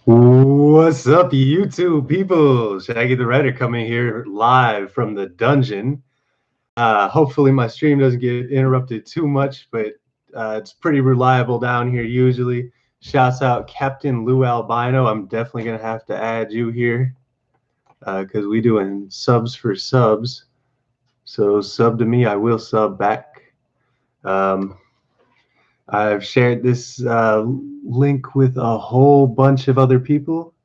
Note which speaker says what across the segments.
Speaker 1: What's up, YouTube people? Shaggy the Writer coming here live from the dungeon. Hopefully my stream doesn't get interrupted too much, but it's pretty reliable down here usually. Shouts out Captain Lou Albino. I'm definitely going to have to add you here because we doing subs for subs. So sub to me, I will sub back. Um, I've shared this link with a whole bunch of other people.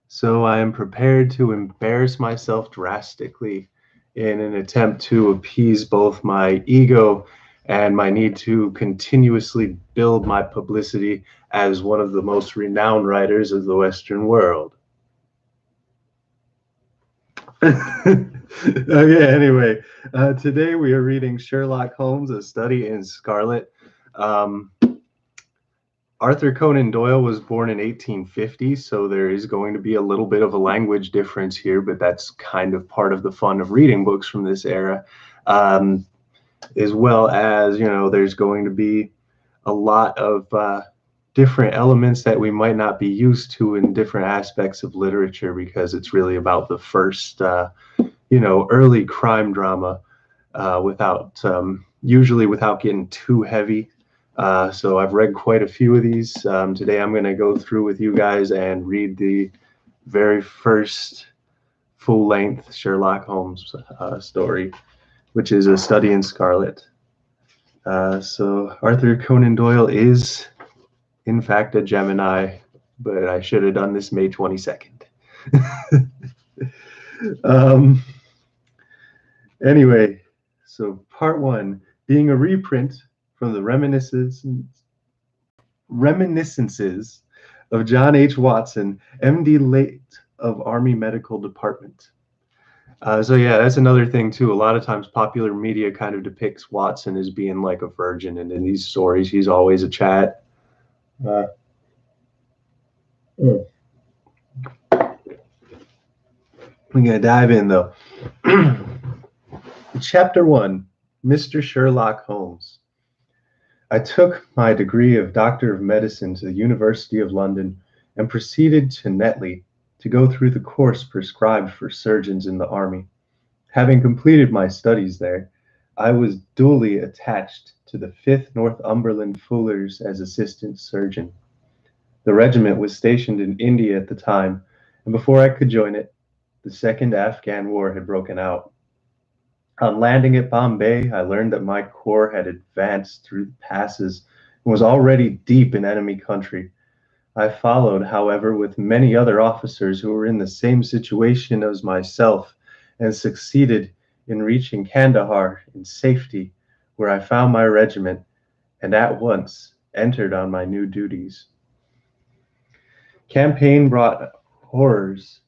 Speaker 1: So I am prepared to embarrass myself drastically in an attempt to appease both my ego and my need to continuously build my publicity as one of the most renowned writers of the Western world. Okay, anyway, today we are reading Sherlock Holmes, A Study in Scarlet. Arthur Conan Doyle was born in 1850, so there is going to be a little bit of a language difference here, but that's kind of part of the fun of reading books from this era. As well as, there's going to be a lot of different elements that we might not be used to in different aspects of literature because it's really about the first, early crime drama usually without getting too heavy. So I've read quite a few of these. Today I'm going to go through with you guys and read the very first full-length Sherlock Holmes story, which is A Study in Scarlet. So Arthur Conan Doyle is, in fact, a Gemini, but I should have done this May 22nd. Anyway, so part one, being a reprint from the reminiscences of John H. Watson, MD, late of Army Medical Department. So yeah, that's another thing too. A lot of times popular media kind of depicts Watson as being like a virgin, and in these stories, he's always a chat. We're gonna dive in though. Chapter 1, Mr. Sherlock Holmes. I took my degree of Doctor of Medicine to the University of London and proceeded to Netley to go through the course prescribed for surgeons in the Army. Having completed my studies there, I was duly attached to the 5th Northumberland Fullers as assistant surgeon. The regiment was stationed in India at the time, and before I could join it, the Second Afghan War had broken out. On landing at Bombay, I learned that my corps had advanced through the passes and was already deep in enemy country. I followed, however, with many other officers who were in the same situation as myself and succeeded in reaching Kandahar in safety, where I found my regiment and at once entered on my new duties. Campaign brought horrors,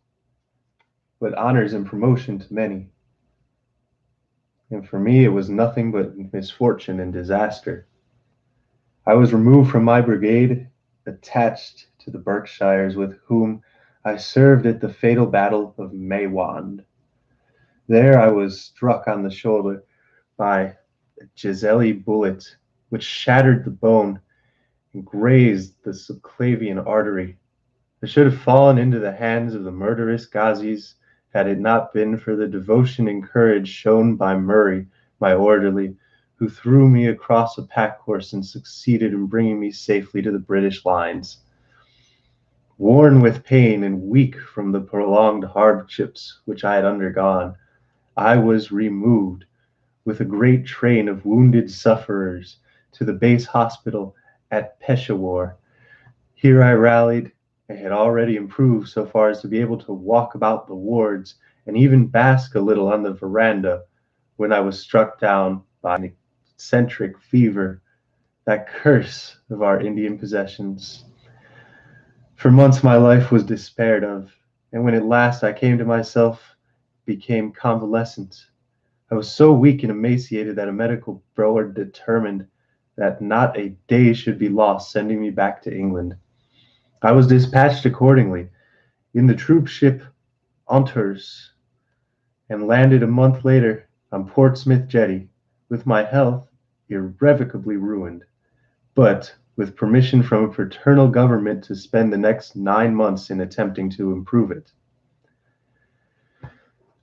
Speaker 1: but honors and promotion to many. And for me, it was nothing but misfortune and disaster. I was removed from my brigade, attached to the Berkshires with whom I served at the fatal battle of Maiwand. There I was struck on the shoulder by a Giseli bullet, which shattered the bone and grazed the subclavian artery. I should have fallen into the hands of the murderous Ghazis had it not been for the devotion and courage shown by Murray, my orderly, who threw me across a pack horse and succeeded in bringing me safely to the British lines. Worn with pain and weak from the prolonged hardships which I had undergone, I was removed with a great train of wounded sufferers to the base hospital at Peshawar. Here I rallied and had already improved so far as to be able to walk about the wards and even bask a little on the veranda when I was struck down by an eccentric fever, that curse of our Indian possessions. For months my life was despaired of, and when at last I came to myself, became convalescent. I was so weak and emaciated that a medical board determined that not a day should be lost sending me back to England. I was dispatched accordingly in the troop ship Antares and landed a month later on Portsmouth jetty with my health irrevocably ruined. But with permission from a paternal government to spend the next 9 months in attempting to improve it.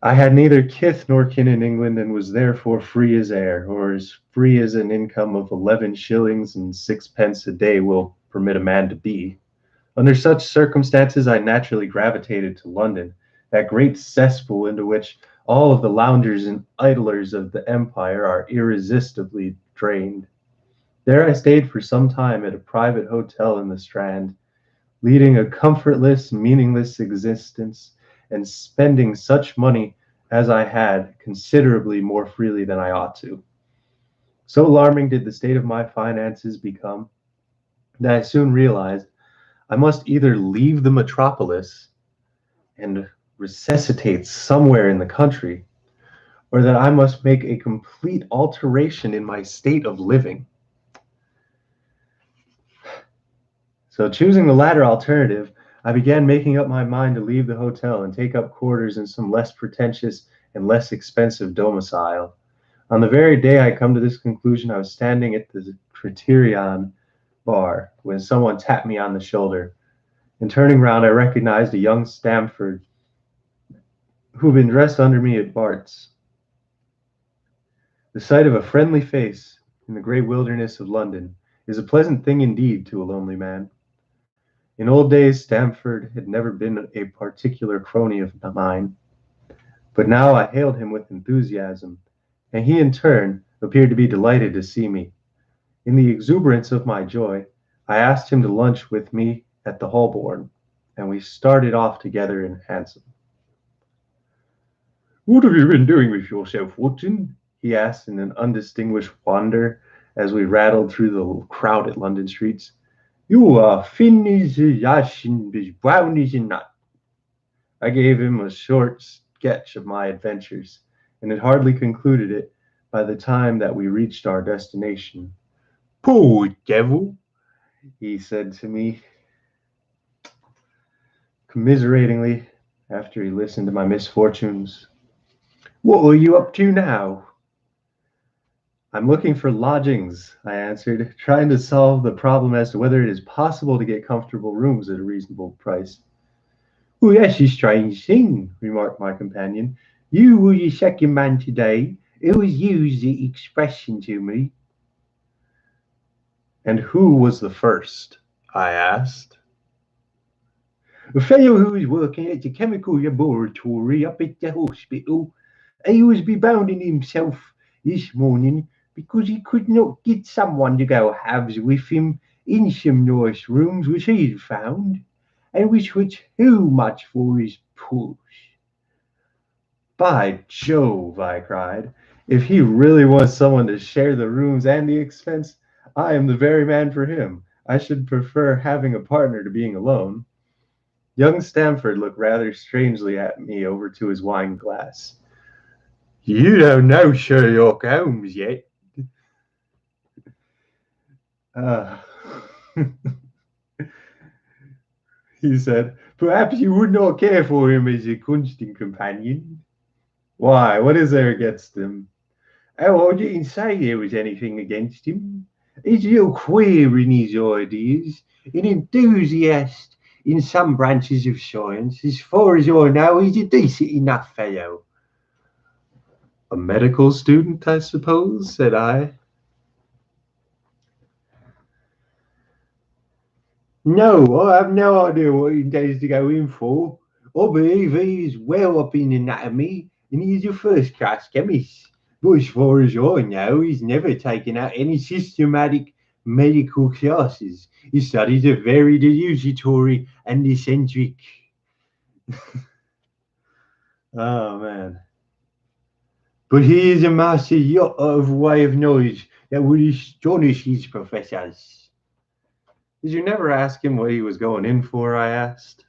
Speaker 1: I had neither kith nor kin in England, and was therefore free as air, or as free as an income of 11 shillings and sixpence a day will permit a man to be. Under such circumstances, I naturally gravitated to London, that great cesspool into which all of the loungers and idlers of the empire are irresistibly drained. There I stayed for some time at a private hotel in the Strand, leading a comfortless, meaningless existence, and spending such money as I had considerably more freely than I ought to. So alarming did the state of my finances become that I soon realized I must either leave the metropolis and resuscitate somewhere in the country, or that I must make a complete alteration in my state of living. So, choosing the latter alternative, I began making up my mind to leave the hotel and take up quarters in some less pretentious and less expensive domicile. On the very day I come to this conclusion, I was standing at the Criterion bar when someone tapped me on the shoulder, and turning round, I recognized a young Stamford who had been dressed under me at Bart's. The sight of a friendly face in the grey wilderness of London is a pleasant thing indeed to a lonely man. In old days, Stamford had never been a particular crony of mine, but now I hailed him with enthusiasm, and he in turn appeared to be delighted to see me. In the exuberance of my joy, I asked him to lunch with me at the Holborn, and we started off together in hansom. "What have you been doing with yourself, Watson?" he asked in an undistinguished wonder as we rattled through the crowded London streets. "You are thin as a ash and as brown as a nut." I gave him a short sketch of my adventures, and had hardly concluded it by the time that we reached our destination. "Poor devil," he said to me commiseratingly after he listened to my misfortunes. "What are you up to now?" "I'm looking for lodgings," I answered, trying to solve the problem as to whether it is possible to get comfortable rooms at a reasonable price. "Well, that's a strange thing," remarked my companion. "You were the second man today who has used the expression to me." "And who was the first?" I asked. "A fellow who was working at the chemical laboratory up at the hospital. He was bebounding himself this morning because he could not get someone to go halves with him in some nice rooms which he had found, and which were too much for his purse." "By Jove!" I cried. "If he really wants someone to share the rooms and the expense, I am the very man for him. I should prefer having a partner to being alone." Young Stamford looked rather strangely at me over to his wine glass. "You don't know Sherlock Holmes yet." Uh, he said, "Perhaps you would not care for him as a constant companion." "Why? What is there against him?" "Oh, I didn't say there was anything against him. He's a little queer in his ideas, an enthusiast in some branches of science. As far as I know, he's a decent enough fellow." "A medical student, I suppose," said I. "No, I have no idea what he intends to go in for. I believe he is well up in anatomy, and he is a first-class chemist. But as far as I know, he's never taken out any systematic medical classes. His studies are very desultory and eccentric." Oh, man. "But he is a master yacht of a way of knowledge that would astonish his professors." "Did you never ask him what he was going in for?" I asked.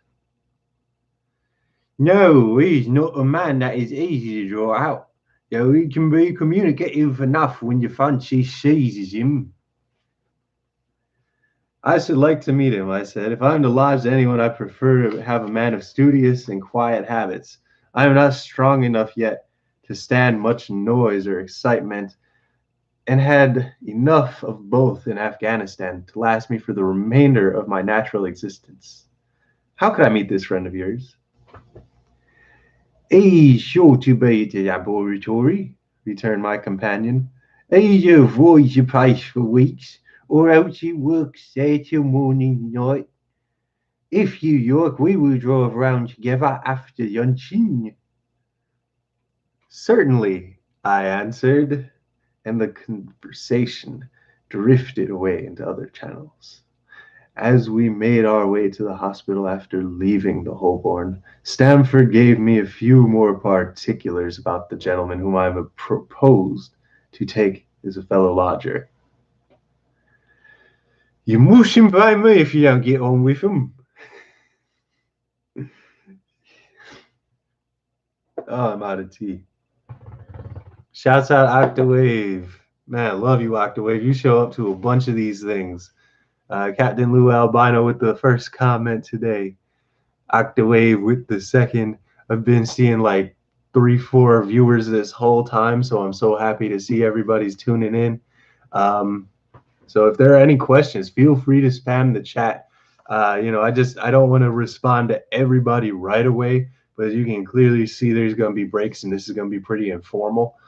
Speaker 1: "No, he's not a man that is easy to draw out, though he can be communicative enough when the fancy seizes him." "I should like to meet him," I said. "If I am to lodge to anyone, I prefer to have a man of studious and quiet habits. I am not strong enough yet to stand much noise or excitement, and had enough of both in Afghanistan to last me for the remainder of my natural existence. How could I meet this friend of yours?
Speaker 2: He's sure to be at the laboratory, returned my companion. Either avoids the place for weeks, or else he works there till morning night. If you like, we will drive round together after luncheon.
Speaker 1: Certainly, I answered, and the conversation drifted away into other channels. As we made our way to the hospital after leaving the Holborn, Stamford gave me a few more particulars about the gentleman whom I proposed to take as a fellow lodger.
Speaker 2: You mustn't blame me if you don't get on with him.
Speaker 1: Oh, I'm out of tea. Shouts out Octawave. Man, I love you, Octawave. You show up to a bunch of these things. Captain Lou Albino with the first comment today. Octawave with the second. I've been seeing like 3, 4 viewers this whole time, so I'm so happy to see everybody's tuning in. Um, so if there are any questions, feel free to spam the chat. I don't want to respond to everybody right away, but as you can clearly see, there's going to be breaks, and this is going to be pretty informal.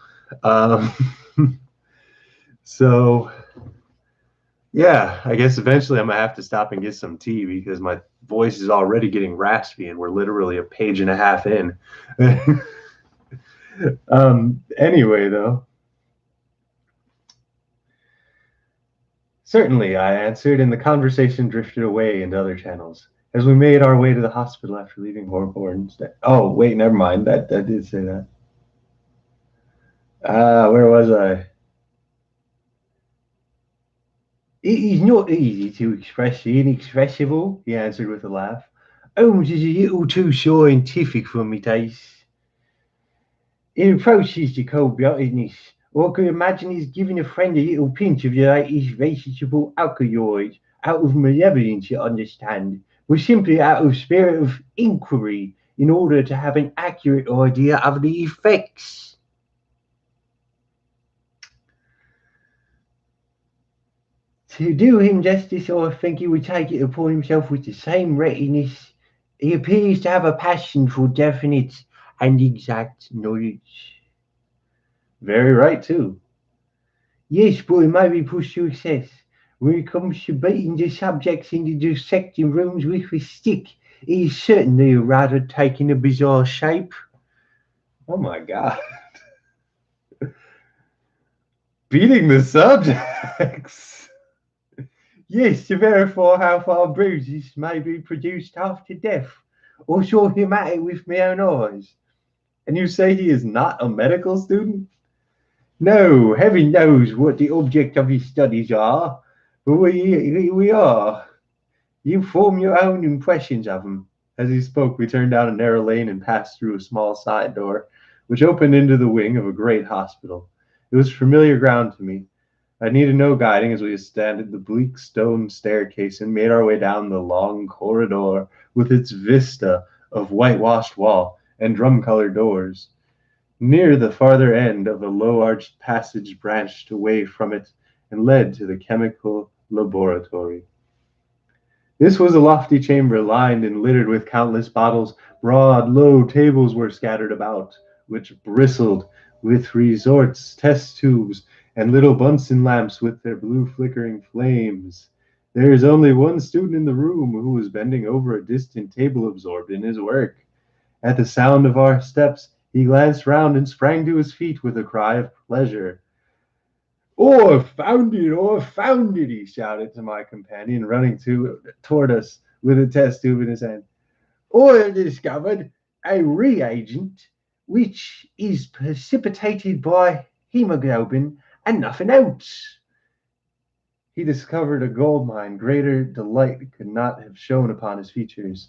Speaker 1: Um, so yeah, I guess eventually I'm gonna have to stop and get some tea because my voice is already getting raspy, and we're literally a page and a half in. Anyway, though, certainly, I answered, and the conversation drifted away into other channels. As we made our way to the hospital after leaving Hornborn. Oh, wait, never mind. That did say that. Where was I?
Speaker 2: It is not easy to express the inexpressible, he answered with a laugh. Holmes is a little too scientific for me taste. He approaches the cold-bloodedness, or I could imagine he's giving a friend a little pinch of the latest vegetable alkaloid, out of malevolence, you understand, but simply out of spirit of inquiry, in order to have an accurate idea of the effects. To do him justice, I think he would take it upon himself with the same readiness. He appears to have a passion for definite and exact knowledge.
Speaker 1: Very right, too.
Speaker 2: Yes, but it may be pushed to excess. When it comes to beating the subjects into dissecting rooms with a stick, he is certainly rather taking a bizarre shape.
Speaker 1: Oh my God. Beating the subjects.
Speaker 2: Yes, to verify how far bruises may be produced after death, or saw him at it with my own eyes.
Speaker 1: And you say he is not a medical student?
Speaker 2: No, heaven knows what the object of his studies are, but we are. You form your own impressions of him.
Speaker 1: As he spoke, we turned down a narrow lane and passed through a small side door, which opened into the wing of a great hospital. It was familiar ground to me. I needed no guiding as we ascended the bleak stone staircase and made our way down the long corridor with its vista of whitewashed wall and drum-colored doors. Near the farther end of a low-arched passage branched away from it and led to the chemical laboratory. This was a lofty chamber lined and littered with countless bottles. Broad, low tables were scattered about, which bristled with resorts, test tubes, and little Bunsen lamps with their blue flickering flames. There is only one student in the room who was bending over a distant table absorbed in his work. At the sound of our steps, he glanced round and sprang to his feet with a cry of pleasure.
Speaker 2: "Oh, I found it," he shouted to my companion, running toward us with a test tube in his hand. "I have discovered a reagent which is precipitated by hemoglobin and nothing else."
Speaker 1: He discovered a gold mine. Greater delight could not have shone upon his features.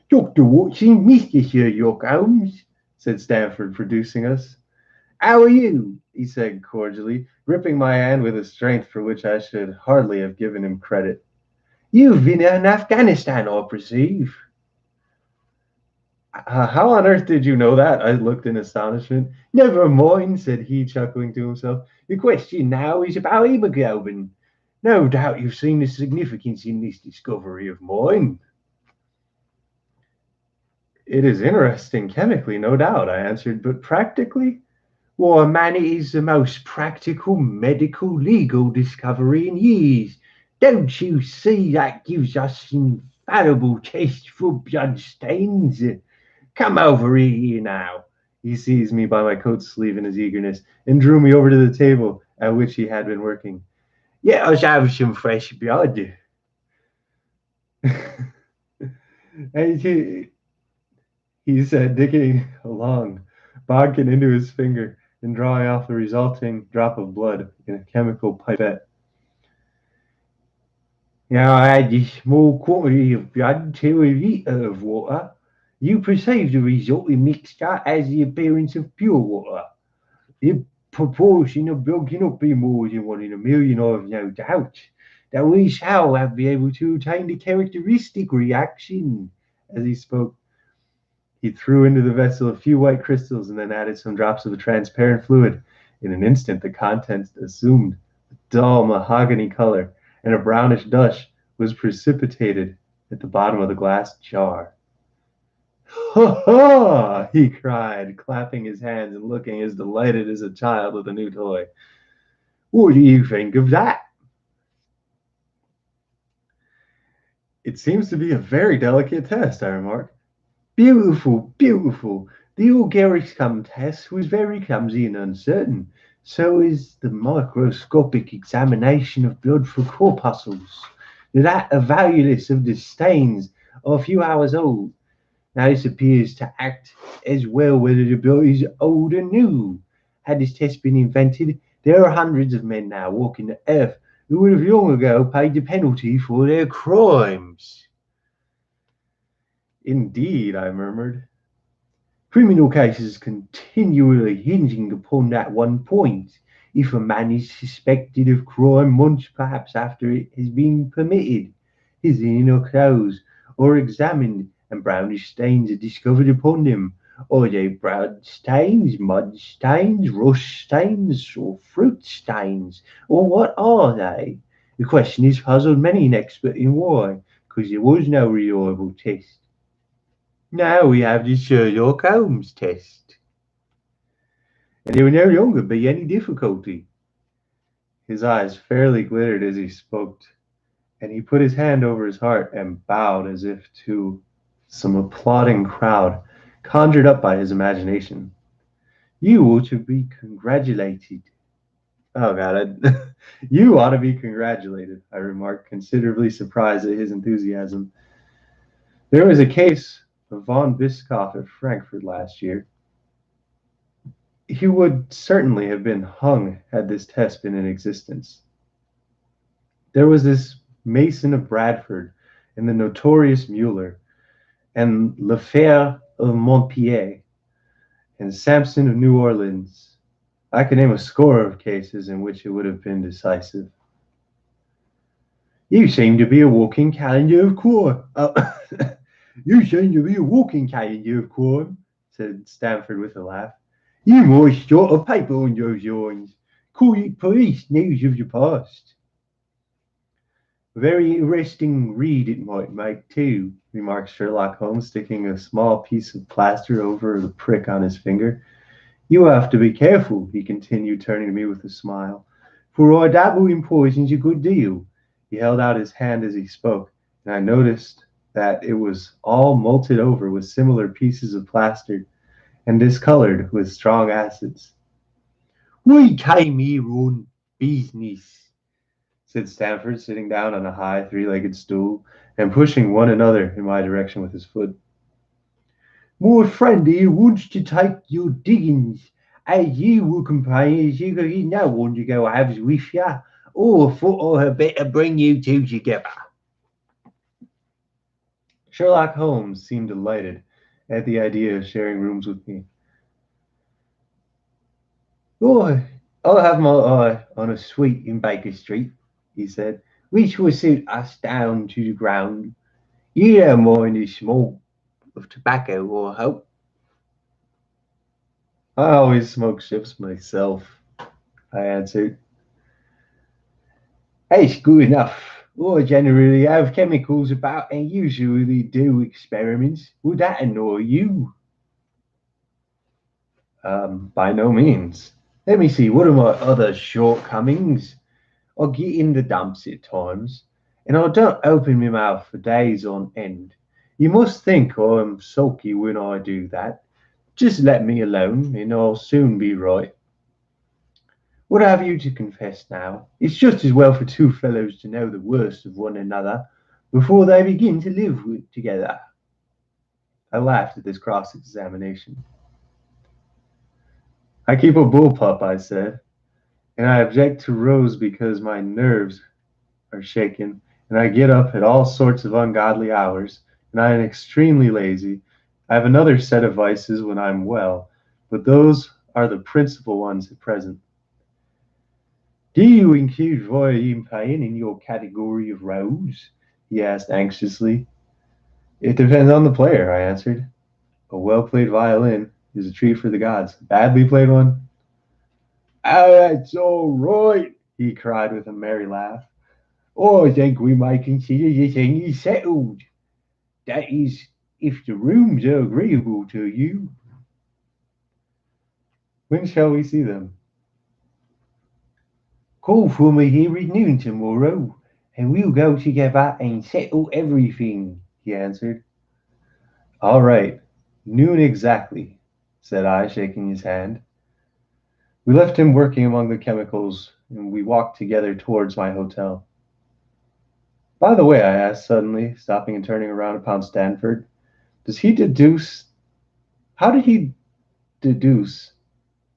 Speaker 2: "Dr. Watson, Mr. Sherlock Holmes," said Stamford, producing us. "How are you?" he said cordially, gripping my hand with a strength for which I should hardly have given him credit. "You've been in Afghanistan, I perceive."
Speaker 1: How on earth did you know that? I looked in astonishment.
Speaker 2: Never mind, said he, chuckling to himself. The question now is about hemoglobin. No doubt you've seen the significance in this discovery of mine.
Speaker 1: It is interesting chemically, no doubt, I answered, but practically?
Speaker 2: Why, man, it is the most practical medical legal discovery in years. Don't you see that gives us infallible test for blood stains? Come over here now.
Speaker 1: He seized me by my coat sleeve in his eagerness and drew me over to the table at which he had been working.
Speaker 2: Let us have some fresh blood.
Speaker 1: And he said, digging a long bodkin into his finger and drawing off the resulting drop of blood in a chemical pipette.
Speaker 2: Now I add a small quantity of blood to a litre of water. You perceive the resulting mixture as the appearance of pure water. The proportion of blood cannot be more than 1 in 1,000,000, I have no doubt. That we shall have be able to attain the characteristic reaction.
Speaker 1: As he spoke, he threw into the vessel a few white crystals and then added some drops of a transparent fluid. In an instant, the contents assumed a dull mahogany color, and a brownish dust was precipitated at the bottom of the glass jar. "Ha ha!" he cried, clapping his hands and looking as delighted as a child with a new toy.
Speaker 2: What do you think of that?
Speaker 1: It seems to be a very delicate test, I remarked.
Speaker 2: Beautiful, beautiful. The Augericum test was very clumsy and uncertain. So is the microscopic examination of blood for corpuscles. That are valueless of the stains are a few hours old. Now this appears to act as well whether the blood is old or new. Had this test been invented, there are hundreds of men now walking the earth who would have long ago paid the penalty for their crimes.
Speaker 1: Indeed, I murmured.
Speaker 2: Criminal cases continually hinging upon that one point. If a man is suspected of crime months perhaps after it has been permitted, his inner clothes are examined and brownish stains are discovered upon them. Are they blood stains, mud stains, rust stains, or fruit stains? Or what are they? The question has puzzled many an expert in why, because there was no reliable test. Now we have the Sherlock Holmes test. And there will no longer be any difficulty.
Speaker 1: His eyes fairly glittered as he spoke, and he put his hand over his heart and bowed as if to some applauding crowd conjured up by his imagination.
Speaker 2: You ought to be congratulated.
Speaker 1: Oh, God, you ought to be congratulated, I remarked, considerably surprised at his enthusiasm. There was a case of von Bischoff at Frankfurt last year. He would certainly have been hung had this test been in existence. There was this Mason of Bradford and the notorious Mueller, and Lefebvre of Montpellier, and Sampson of New Orleans. I could name a score of cases in which it would have been decisive.
Speaker 2: You seem to be a walking calendar of crime. You seem to be a walking calendar of crime, said Stamford with a laugh. You might start a paper on those lines. Call it police news of the past.
Speaker 1: Very interesting read it might make, too, remarked Sherlock Holmes, sticking a small piece of plaster over the prick on his finger. You have to be careful, he continued, turning to me with a smile, for I dabble in poisons a good deal. He held out his hand as he spoke, and I noticed that it was all molted over with similar pieces of plaster and discolored with strong acids.
Speaker 2: We came here on business,
Speaker 1: said Stamford, sitting down on a high three-legged stool and pushing one another in my direction with his foot.
Speaker 2: My friend here wants to take your diggings, as you were complaining as you got no one to go halves with you, or thought I had better bring you two together.
Speaker 1: Sherlock Holmes seemed delighted at the idea of sharing rooms with me.
Speaker 2: Oh, I'll have my eye on a suite in Baker Street, he said, which will suit us down to the ground. You don't mind it's small. of tobacco, I hope.
Speaker 1: I always smoke chips myself, I answered.
Speaker 2: It's good enough. I generally have chemicals about and usually do experiments. Would that annoy you?
Speaker 1: By no means.
Speaker 2: Let me see, what are my other shortcomings? I get in the dumps at times, and I don't open my mouth for days on end. You must think I'm sulky when I do that. Just let me alone, and I'll soon be right. What have you to confess now? It's just as well for two fellows to know the worst of one another before they begin to live together.
Speaker 1: I laughed at this cross examination. I keep a bullpup, I said, and I object to Rose because my nerves are shaken, and I get up at all sorts of ungodly hours, and I am extremely lazy. I have another set of vices when I'm well, but those are the principal ones at present.
Speaker 2: Do you include violin playing in your category of rows?
Speaker 1: He asked anxiously. It depends on the player, I answered. A well played violin is a treat for the gods. A badly played one?
Speaker 2: Oh, that's all right, he cried with a merry laugh. I think we may consider this thing is settled. That is, if the rooms are agreeable to you.
Speaker 1: When shall we see them?
Speaker 2: Call for me here at noon tomorrow, and we'll go together and settle everything, he answered.
Speaker 1: All right, noon exactly, said I, shaking his hand. We left him working among the chemicals, and we walked together towards my hotel. By the way, I asked suddenly, stopping and turning around upon Stanford, does he deduce, how did he deduce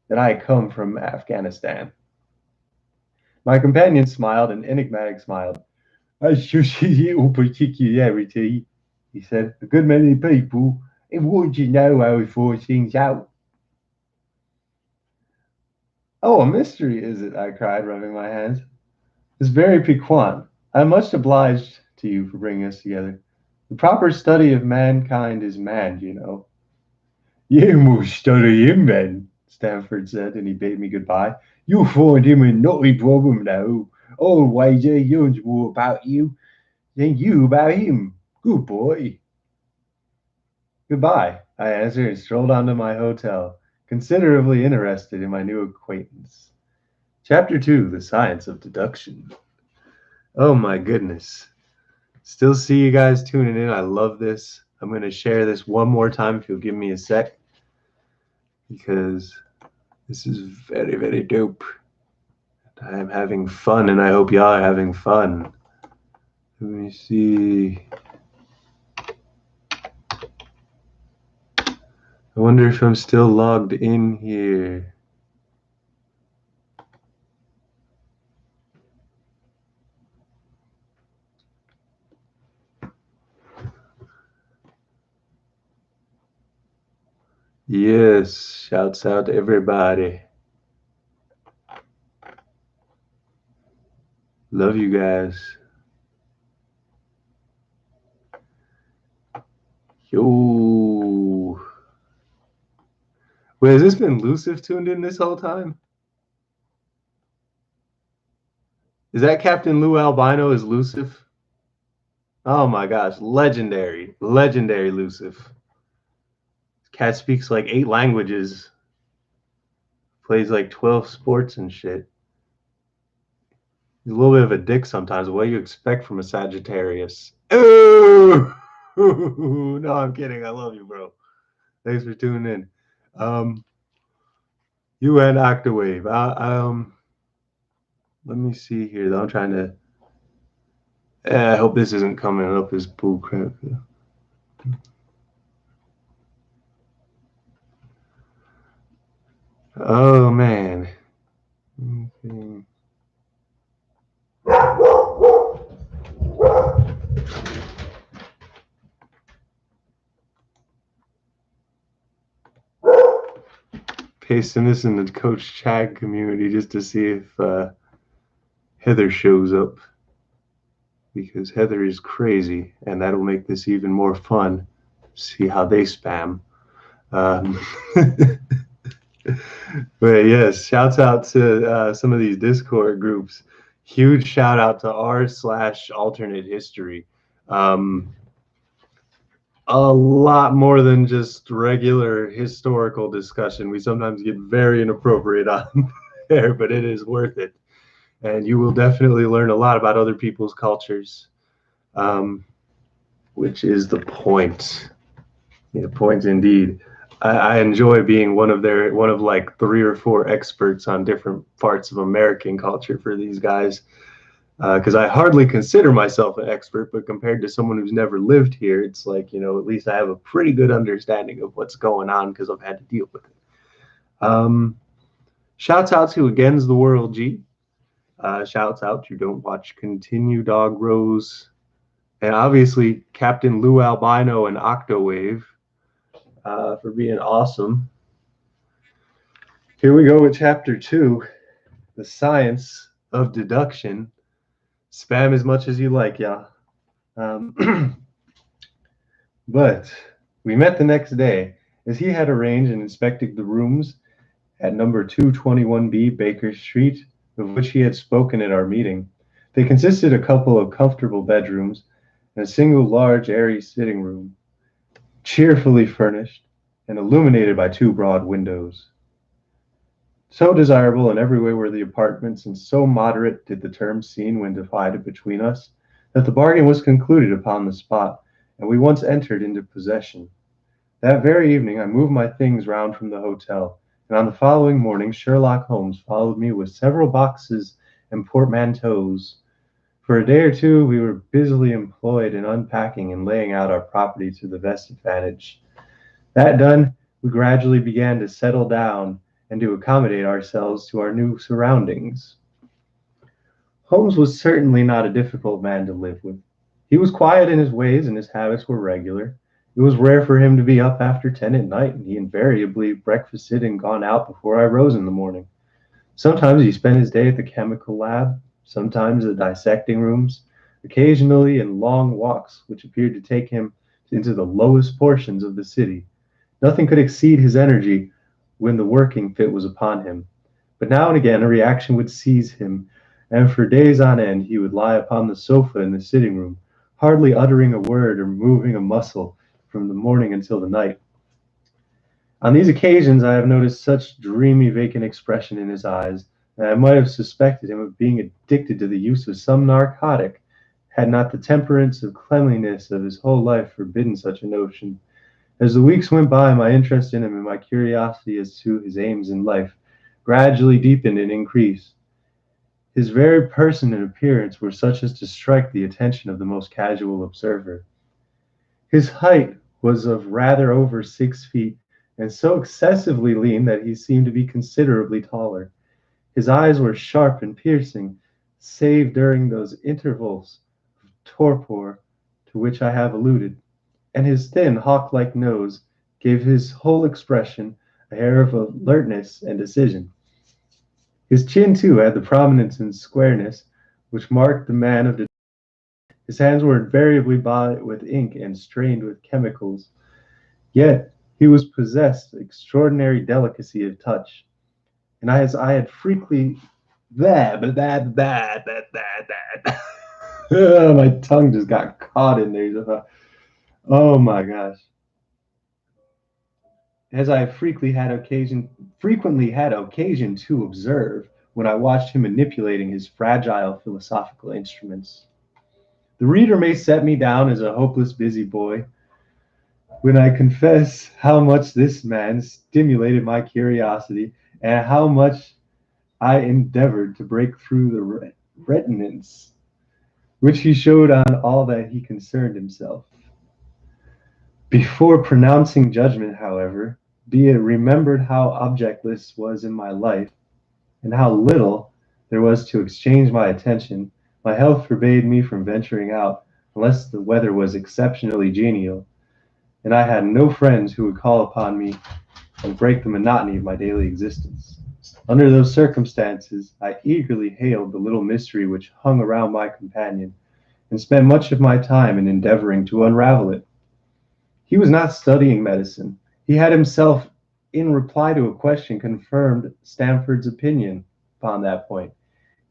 Speaker 1: that I come from Afghanistan? My companion smiled an enigmatic smile.
Speaker 2: That's just his little particularity, he said. A good many people have wanted to know how he finds things out.
Speaker 1: Oh, a mystery, is it? I cried, rubbing my hands. It's very piquant. I am much obliged to you for bringing us together. The proper study of mankind is man, you know.
Speaker 2: You must study him then, Stanford said, and he bade me goodbye. You'll find him a knotty problem, though. I'll wager he learns more about you than you about him. Good boy.
Speaker 1: Goodbye, I answered and strolled on to my hotel, considerably interested in my new acquaintance. Chapter 2, The Science of Deduction. Oh my goodness. Still see you guys tuning in. I love this. I'm going to share this one more time if you'll give me a sec, because this is very, very dope. I am having fun, and I hope y'all are having fun. Let me see. I wonder if I'm still logged in here. Yes, shouts out to everybody. Love you guys. Yo. Wait, has this been Lucifer tuned in this whole time? Is that Captain Lou Albino as Lucifer? Oh my gosh, legendary. Legendary Lucifer. Cat speaks like 8 languages. Plays like 12 sports and shit. He's a little bit of a dick sometimes. What do you expect from a Sagittarius? Ooh! No, I'm kidding. I love you, bro. Thanks for tuning in. You and Octawave. Let me see here, though. I'm trying to. I hope this isn't coming up as bullcrap. Oh man. Okay. Pasting this in the Coach Chad community just to see if Heather shows up, because Heather is crazy, and that'll make this even more fun. see how they spam. Um, but yes, shouts out to some of these Discord groups. Huge shout out to r/alternate history. Um, a lot more than just regular historical discussion. We sometimes get very inappropriate on there, but it is worth it. And you will definitely learn a lot about other people's cultures, um, which is the point. Yeah, point indeed. I enjoy being one of like 3 or 4 experts on different parts of American culture for these guys. Because I hardly consider myself an expert, but compared to someone who's never lived here, it's like, at least I have a pretty good understanding of what's going on because I've had to deal with it. Um, Shouts out to Against the World G. Shouts out to Don't Watch Continue Dog Rose. And obviously Captain Lou Albino and Octowave for being awesome. Here we go with chapter 2, the science of deduction. Spam as much as you like, y'all. But we met the next day, as he had arranged and inspected the rooms at number 221B Baker Street, of which he had spoken at our meeting. They consisted of a couple of comfortable bedrooms and a single large, airy sitting room, cheerfully furnished and illuminated by 2 broad windows. So desirable in every way were the apartments, and so moderate did the terms seem when divided between us, that the bargain was concluded upon the spot, and we once entered into possession. That very evening I moved my things round from the hotel, and on the following morning Sherlock Holmes followed me with several boxes and portmanteaus. For a day or 2 we were busily employed in unpacking and laying out our property to the best advantage. That done, we gradually began to settle down and to accommodate ourselves to our new surroundings. Holmes was certainly not a difficult man to live with. He was quiet in his ways and his habits were regular. It was rare for him to be up after 10 at night, and he invariably breakfasted and gone out before I rose in the morning. Sometimes he spent his day at the chemical lab, sometimes at dissecting rooms, occasionally in long walks which appeared to take him into the lowest portions of the city. Nothing could exceed his energy when the working fit was upon him. But now and again a reaction would seize him, and for days on end he would lie upon the sofa in the sitting room, hardly uttering a word or moving a muscle from the morning until the night. On these occasions I have noticed such dreamy, vacant expression in his eyes that I might have suspected him of being addicted to the use of some narcotic, had not the temperance and cleanliness of his whole life forbidden such a notion. As the weeks went by, my interest in him and my curiosity as to his aims in life gradually deepened and increased. His very person and appearance were such as to strike the attention of the most casual observer. His height was of rather over 6 feet, and so excessively lean that he seemed to be considerably taller. His eyes were sharp and piercing, save during those intervals of torpor to which I have alluded, and his thin, hawk-like nose gave his whole expression a air of alertness and decision. His chin, too, had the prominence and squareness which marked the man of the. His hands were invariably bought with ink and stained with chemicals, yet he was possessed of extraordinary delicacy of touch, and as I had frequently my tongue just got caught in there. Oh my gosh. As I frequently had occasion to observe when I watched him manipulating his fragile philosophical instruments. The reader may set me down as a hopeless busy boy when I confess how much this man stimulated my curiosity and how much I endeavored to break through the reticence which he showed on all that he concerned himself. Before pronouncing judgment, however, be it remembered how objectless was in my life, and how little there was to exchange my attention. My health forbade me from venturing out unless the weather was exceptionally genial, and I had no friends who would call upon me and break the monotony of my daily existence. Under those circumstances, I eagerly hailed the little mystery which hung around my companion, and spent much of my time in endeavoring to unravel it. He was not studying medicine. He had himself, in reply to a question, confirmed Stanford's opinion upon that point.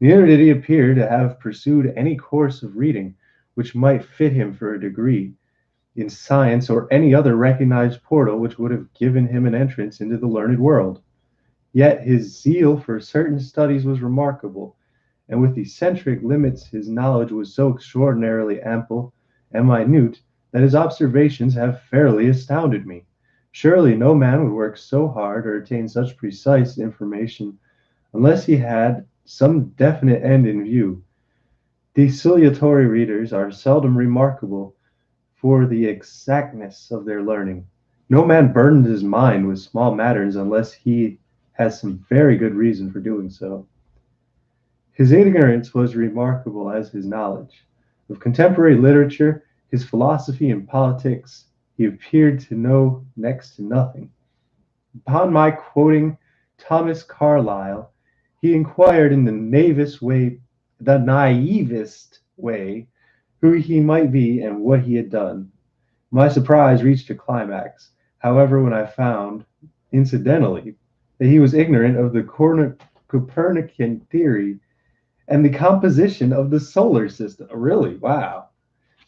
Speaker 1: Neither did he appear to have pursued any course of reading which might fit him for a degree in science or any other recognized portal which would have given him an entrance into the learned world. Yet his zeal for certain studies was remarkable, and with eccentric limits his knowledge was so extraordinarily ample and minute that his observations have fairly astounded me. Surely no man would work so hard or attain such precise information unless he had some definite end in view. Desultory readers are seldom remarkable for the exactness of their learning. No man burdens his mind with small matters unless he has some very good reason for doing so. His ignorance was remarkable as his knowledge. Of contemporary literature, his philosophy and politics, he appeared to know next to nothing. Upon my quoting Thomas Carlyle, he inquired in the naivest way, who he might be and what he had done. My surprise reached a climax, however, when I found, incidentally, that he was ignorant of the Copernican theory and the composition of the solar system. Really? Wow.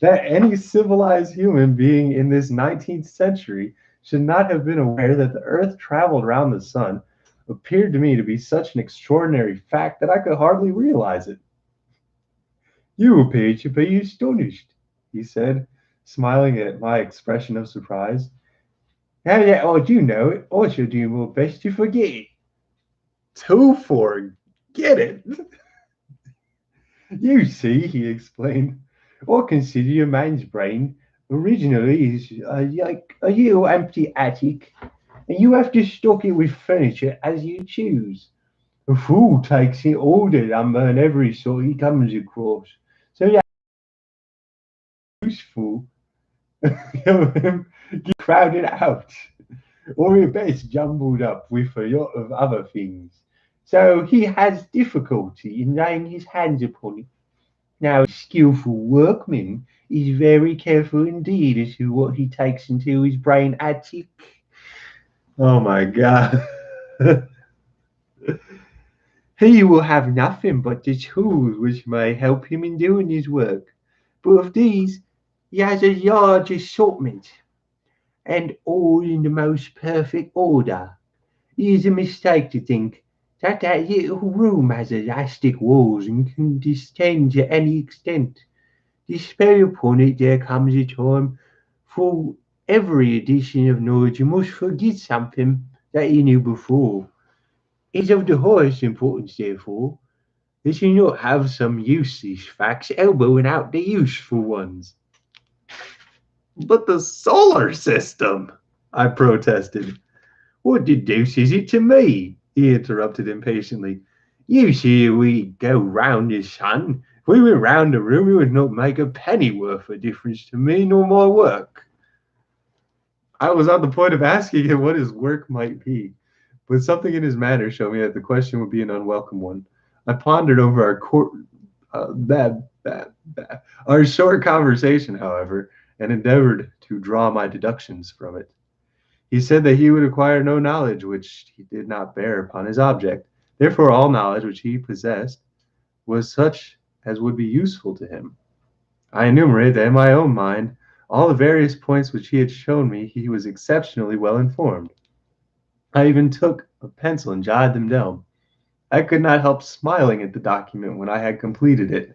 Speaker 1: That any civilized human being in this 19th century should not have been aware that the Earth traveled around the sun appeared to me to be such an extraordinary fact that I could hardly realize it. You appear to be astonished, he said, smiling at my expression of surprise. Now that I do know it, I shall do my best to forget it. To forget it? You see, he explained, I consider a man's brain originally is like a little empty attic, and you have to stock it with furniture as you choose. A fool takes it all the lumber and every sort he comes across, so that's useful. Get crowded out, or at best jumbled up with a lot of other things. So he has difficulty in laying his hands upon it. Now, a skillful workman is very careful indeed as to what he takes into his brain attic. Oh my God. He will have nothing but the tools which may help him in doing his work. But of these, he has a large assortment, and all in the most perfect order. It is a mistake to think that that little room has elastic walls and can distend to any extent. Despair upon it, there comes a time for every edition of knowledge you must forget something that you knew before. It is of the highest importance, therefore, that you not have some useless facts elbowing out the useful ones. But the solar system, I protested. What the deuce is it to me? He interrupted impatiently. You see, we go round the sun. If we went round the room, it would not make a penny worth of difference to me nor my work. I was on the point of asking him what his work might be, but something in his manner showed me that the question would be an unwelcome one. I pondered over our short conversation, however, and endeavored to draw my deductions from it. He said that he would acquire no knowledge which he did not bear upon his object. Therefore, all knowledge which he possessed was such as would be useful to him. I enumerated in my own mind all the various points which he had shown me he was exceptionally well informed. I even took a pencil and jotted them down. I could not help smiling at the document when I had completed it.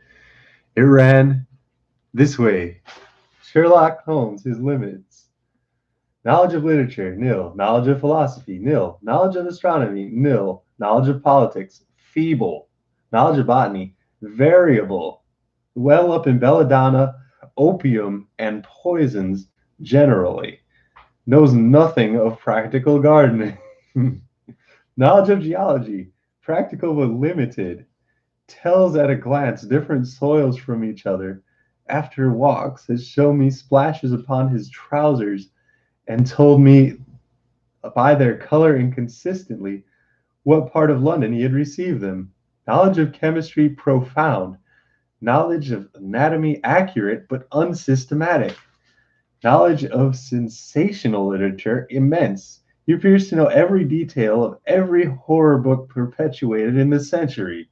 Speaker 1: It ran this way: Sherlock Holmes, his limits. Knowledge of literature, nil. Knowledge of philosophy, nil. Knowledge of astronomy, nil. Knowledge of politics, feeble. Knowledge of botany, variable. Well up in belladonna, opium, and poisons generally. Knows nothing of practical gardening. Knowledge of geology, practical but limited. Tells at a glance different soils from each other. After walks, has shown me splashes upon his trousers and told me by their color inconsistently what part of London he had received them. Knowledge of chemistry profound. Knowledge of anatomy accurate but unsystematic. Knowledge of sensational literature immense. He appears to know every detail of every horror book perpetuated in the century.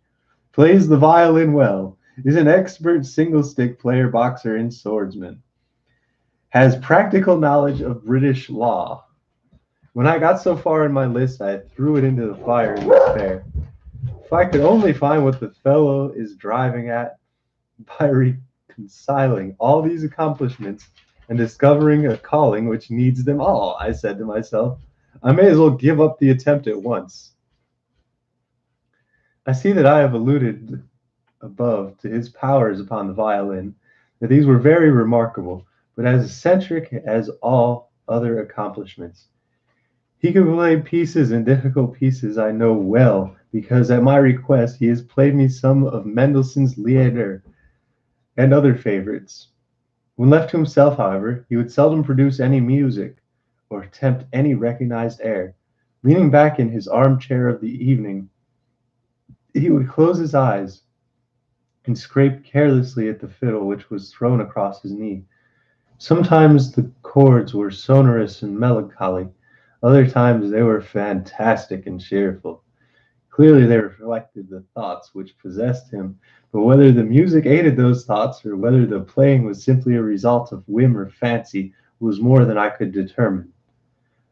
Speaker 1: Plays the violin well. Is an expert single stick player, boxer, and swordsman. Has practical knowledge of British law. When I got so far in my list, I threw it into the fire in despair. If I could only find what the fellow is driving at by reconciling all these accomplishments and discovering a calling which needs them all, I said to myself, I may as well give up the attempt at once. I see that I have alluded above to his powers upon the violin, that these were very remarkable, but as eccentric as all other accomplishments. He can play pieces and difficult pieces I know well, because at my request he has played me some of Mendelssohn's Lieder and other favorites. When left to himself, however, he would seldom produce any music or attempt any recognized air. Leaning back in his armchair of the evening, he would close his eyes and scrape carelessly at the fiddle which was thrown across his knee. Sometimes the chords were sonorous and melancholy, other times they were fantastic and cheerful. Clearly they reflected the thoughts which possessed him, but whether the music aided those thoughts or whether the playing was simply a result of whim or fancy was more than I could determine.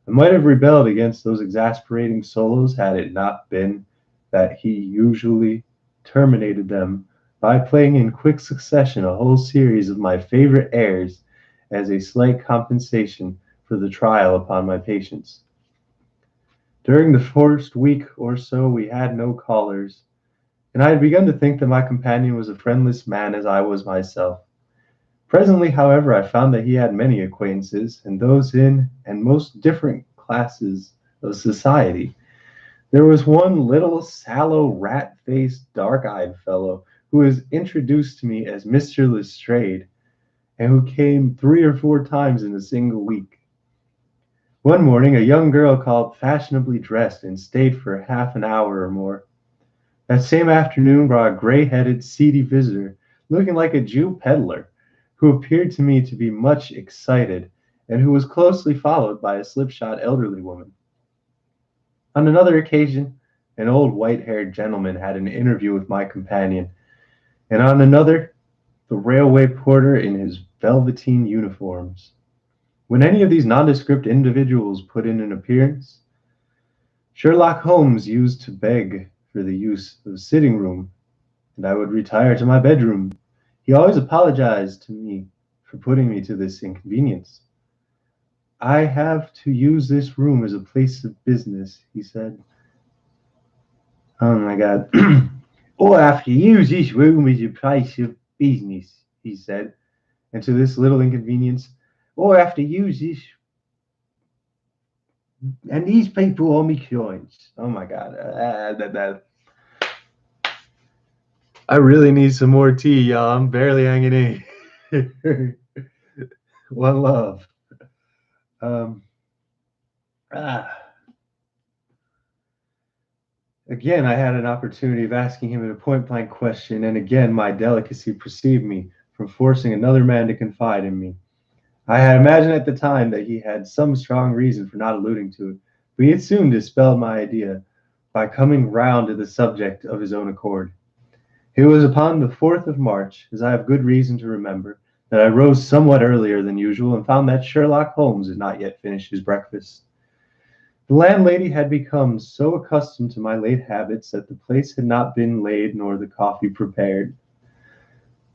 Speaker 1: I might have rebelled against those exasperating solos had it not been that he usually terminated them by playing in quick succession a whole series of my favorite airs as a slight compensation for the trial upon my patience. During the first week or so we had no callers, and I had begun to think that my companion was a friendless man as I was myself. Presently, however, I found that he had many acquaintances, and those in and most different classes of society. There was one little sallow, rat-faced, dark-eyed fellow who was introduced to me as Mr. Lestrade, and who came 3 or 4 times in a single week. One morning a young girl called fashionably dressed and stayed for half an hour or more. That same afternoon brought a gray-headed, seedy visitor, looking like a Jew peddler, who appeared to me to be much excited, and who was closely followed by a slipshod elderly woman. On another occasion, an old white-haired gentleman had an interview with my companion, and on another, the railway porter in his velveteen uniforms. When any of these nondescript individuals put in an appearance, Sherlock Holmes used to beg for the use of the sitting room, and I would retire to my bedroom. He always apologized to me for putting me to this inconvenience. I have to use this room as a place of business, he said. Oh my God. Or I have to use this room as a place of business, he said. And to this little inconvenience, or I have to use this, and these people are my clients. Oh my God. I really need some more tea, y'all. I'm barely hanging in. One love. Um, ah. Again, I had an opportunity of asking him a point blank question, and again, my delicacy perceived me from forcing another man to confide in me. I had imagined at the time that he had some strong reason for not alluding to it, but he had soon dispelled my idea by coming round to the subject of his own accord. It was upon the 4th of March, as I have good reason to remember, that I rose somewhat earlier than usual and found that Sherlock Holmes had not yet finished his breakfast. The landlady had become so accustomed to my late habits that the place had not been laid nor the coffee prepared.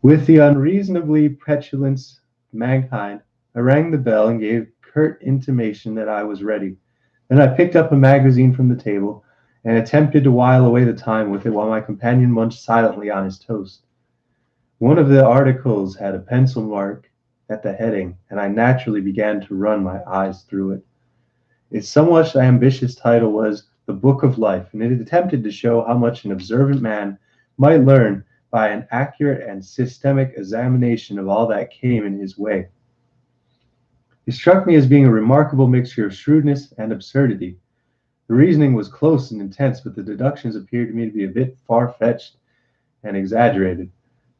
Speaker 1: With the unreasonably petulance of mankind, I rang the bell and gave curt intimation that I was ready. Then I picked up a magazine from the table and attempted to while away the time with it while my companion munched silently on his toast. One of the articles had a pencil mark at the heading, and I naturally began to run my eyes through it. Its somewhat ambitious title was The Book of Life, and it attempted to show how much an observant man might learn by an accurate and systematic examination of all that came in his way. It struck me as being a remarkable mixture of shrewdness and absurdity. The reasoning was close and intense, but the deductions appeared to me to be a bit far-fetched and exaggerated.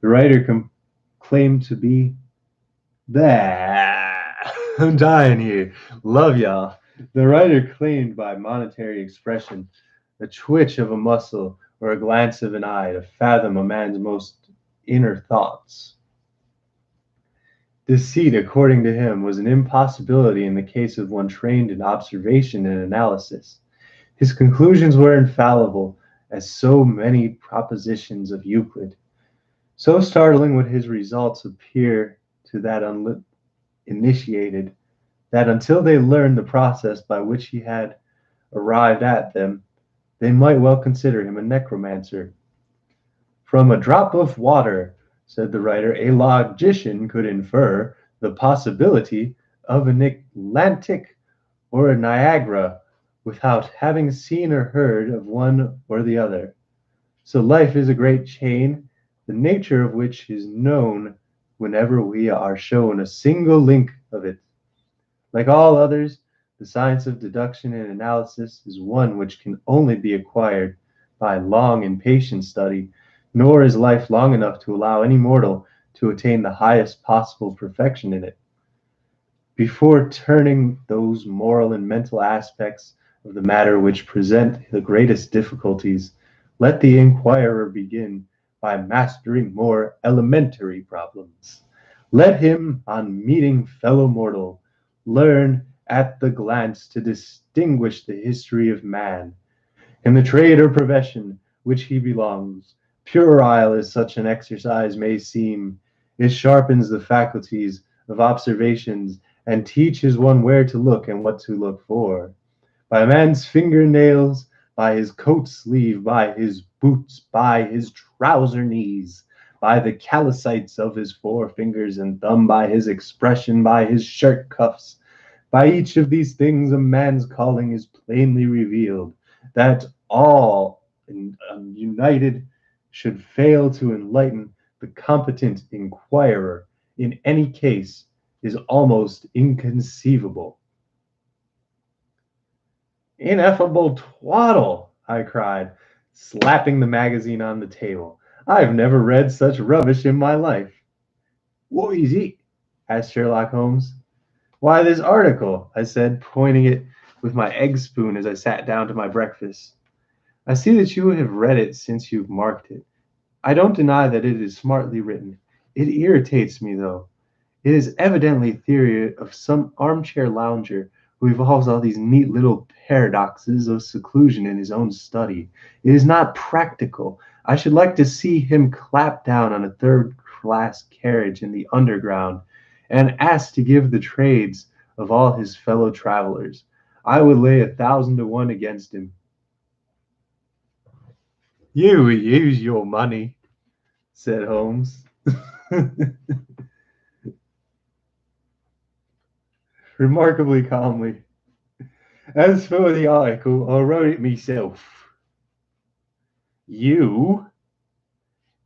Speaker 1: The writer claimed to be there. I'm dying here. Love y'all. The writer claimed by monetary expression, a twitch of a muscle or a glance of an eye to fathom a man's most inner thoughts. Deceit, according to him, was an impossibility in the case of one trained in observation and analysis. His conclusions were infallible, as so many propositions of Euclid. So startling would his results appear to that uninitiated, that until they learned the process by which he had arrived at them, they might well consider him a necromancer. From a drop of water, said the writer, a logician could infer the possibility of an Atlantic or a Niagara without having seen or heard of one or the other. So life is a great chain, the nature of which is known whenever we are shown a single link of it. Like all others, the science of deduction and analysis is one which can only be acquired by long and patient study, nor is life long enough to allow any mortal to attain the highest possible perfection in it. Before turning those moral and mental aspects of the matter which present the greatest difficulties, let the inquirer begin by mastering more elementary problems. Let him, on meeting fellow mortal, learn at the glance to distinguish the history of man. In the trade or profession which he belongs, puerile as such an exercise may seem, it sharpens the faculties of observations and teaches one where to look and what to look for. By a man's fingernails, by his coat sleeve, by his boots, by his trouser knees, by the calicites of his forefingers and thumb, by his expression, by his shirt cuffs, by each of these things a man's calling is plainly revealed, that all united should fail to enlighten the competent inquirer in any case is almost inconceivable. Ineffable twaddle, I cried, slapping the magazine on the table. I've never read such rubbish in my life. What is it? Asked Sherlock Holmes. Why, this article, I said, pointing it with my egg spoon as I sat down to my breakfast. I see that you have read it since you've marked it. I don't deny that it is smartly written. It irritates me, though. It is evidently a theory of some armchair lounger who evolves all these neat little paradoxes of seclusion in his own study. It is not practical. I should like to see him clap down on a third-class carriage in the underground and ask to give the trades of all his fellow travelers. I would lay 1,000 to 1 against him. You use your money, said Holmes. Remarkably calmly. As for the article, I wrote it myself. You?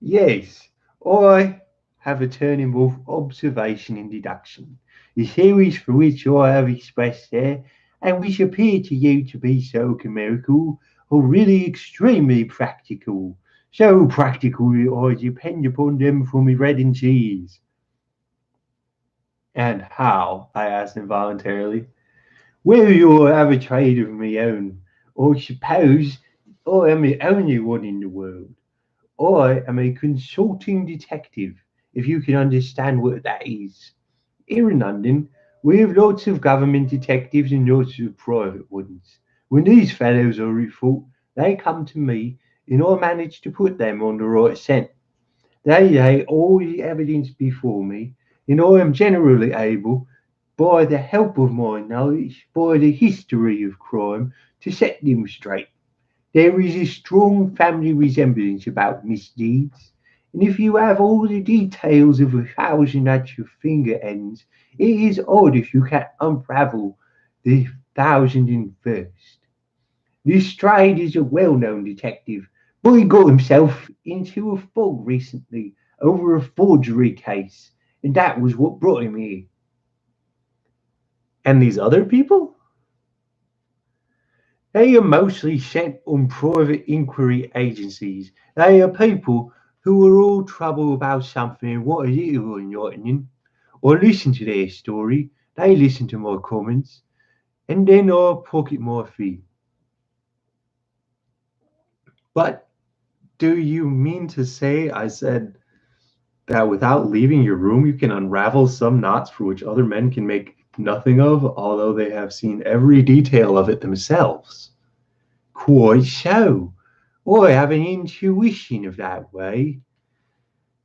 Speaker 1: Yes, I have a turning both observation and deduction, the theories for which I have expressed there, and which appear to you to be so chimerical, are really extremely practical. So practical that I depend upon them for my bread and cheese. And how? I asked involuntarily. Well, you'll have a trade of my own. I suppose I am the only one in the world. I am a consulting detective, if you can understand what that is. Here in London, we have lots of government detectives and lots of private ones. When these fellows are at fault, they come to me, and I manage to put them on the right scent. They lay all the evidence before me, and I am generally able, by the help of my knowledge, by the history of crime, to set them straight. There is a strong family resemblance about misdeeds, and if you have all the details of 1,000 at your finger ends, it is odd if you can't unravel the 1,001st. This Stride is a well-known detective, but he got himself into a fog recently over a forgery case, and that was what brought him here. And these other people? They are mostly sent on private inquiry agencies. They are people who are all trouble about something and want a little enlightening. I listen to their story.
Speaker 2: They listen to my comments, and then I pocket my fee.
Speaker 1: But do you mean to say, I said, that without leaving your room, you can unravel some knots for which other men can make nothing of, although they have seen every detail of it themselves?
Speaker 2: Quite so. I have an intuition of that way.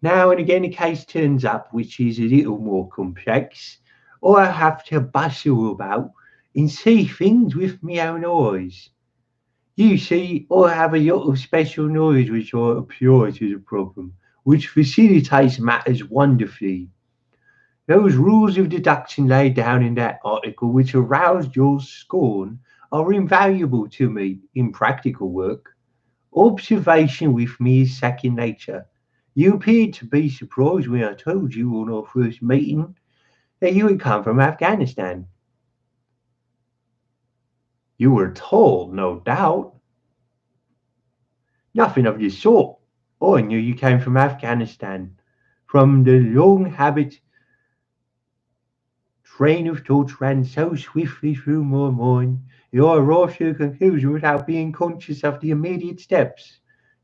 Speaker 2: Now and again a case turns up which is a little more complex. I have to bustle about and see things with my own eyes. You see, I have a lot of special knowledge which I apply to the problem, which facilitates matters wonderfully. Those rules of deduction laid down in that article which aroused your scorn are invaluable to me in practical work. Observation with me is second nature. You appeared to be surprised when I told you on our first meeting that you had come from Afghanistan.
Speaker 1: You were told, no doubt.
Speaker 2: Nothing of the sort. I knew you came from Afghanistan. From the long habit, train of thoughts ran so swiftly through my mind that I arrived to a conclusion without being conscious of the immediate steps.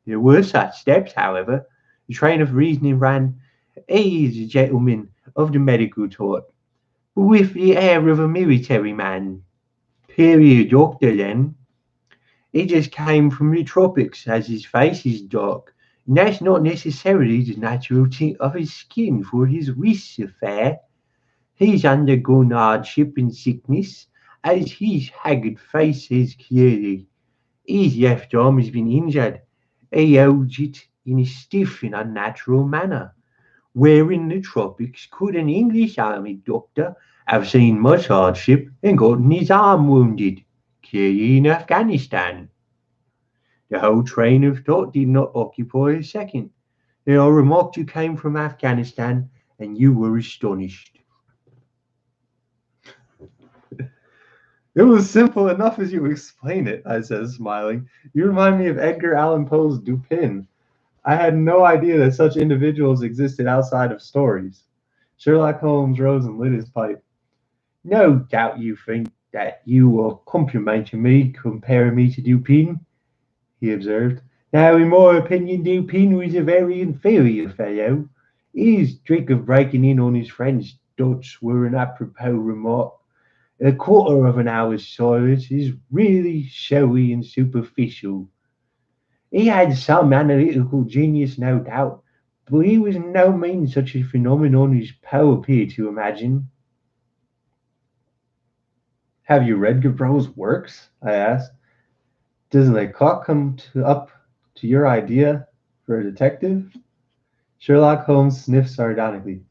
Speaker 2: There were such steps, however. The train of reasoning ran, he is a gentleman of the medical type, but with the air of a military man. Period doctor then. He just came from the tropics, as his face is dark, and that's not necessarily the natural tint of his skin, for his wrists are fair. He's undergone hardship and sickness, as his haggard face says clearly. His left arm has been injured. He holds it in a stiff and unnatural manner. Where in the tropics could an English army doctor have seen much hardship and gotten his arm wounded? Clearly in Afghanistan. The whole train of thought did not occupy a second. Then I remarked you came from Afghanistan, and you were astonished.
Speaker 1: It was simple enough as you explained it, I said, smiling. You remind me of Edgar Allan Poe's Dupin. I had no idea that such individuals existed outside of stories. Sherlock Holmes rose and lit his pipe.
Speaker 2: No doubt you think that you are complimenting me, comparing me to Dupin, he observed. Now, in my opinion, Dupin was a very inferior fellow. His trick of breaking in on his friend's Dutch were an apropos remark. A quarter of an hour's silence is really showy and superficial. He had some analytical genius, no doubt, but he was in no means such a phenomenon as Poe appeared to imagine.
Speaker 1: Have you read Gavro's works? I asked. Does Lecoq up to your idea for a detective? Sherlock Holmes sniffed sardonically.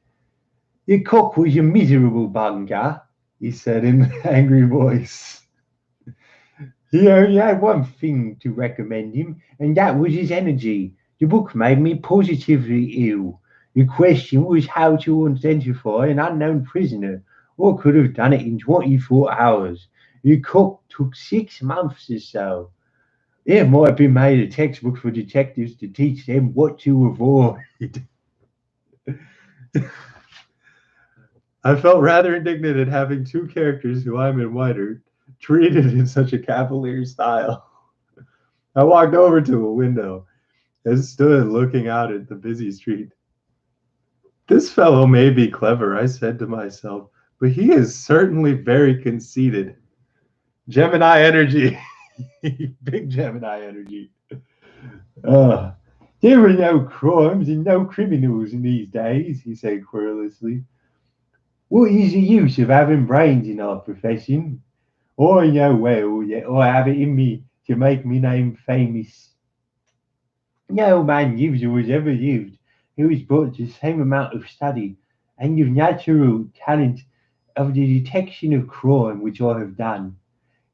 Speaker 2: The cock was a miserable bunga, he said in an angry voice. He only had one thing to recommend him, and that was his energy. The book made me positively ill. The question was how to identify an unknown prisoner. I could have done it in 24 hours. The cook took 6 months or so. It might have been made a textbook for detectives to teach them what to avoid.
Speaker 1: I felt rather indignant at having two characters who I'm in whiter treated in such a cavalier style. I walked over to a window and stood looking out at the busy street. This fellow may be clever, I said to myself, but he is certainly very conceited. Gemini energy. Big Gemini energy.
Speaker 2: Ah, there are no crimes and no criminals in these days, he said querulously. What is the use of having brains in our profession? I know well that I have it in me to make me name famous. No man lives or has ever lived who has brought the same amount of study and of natural talent of the detection of crime which I have done.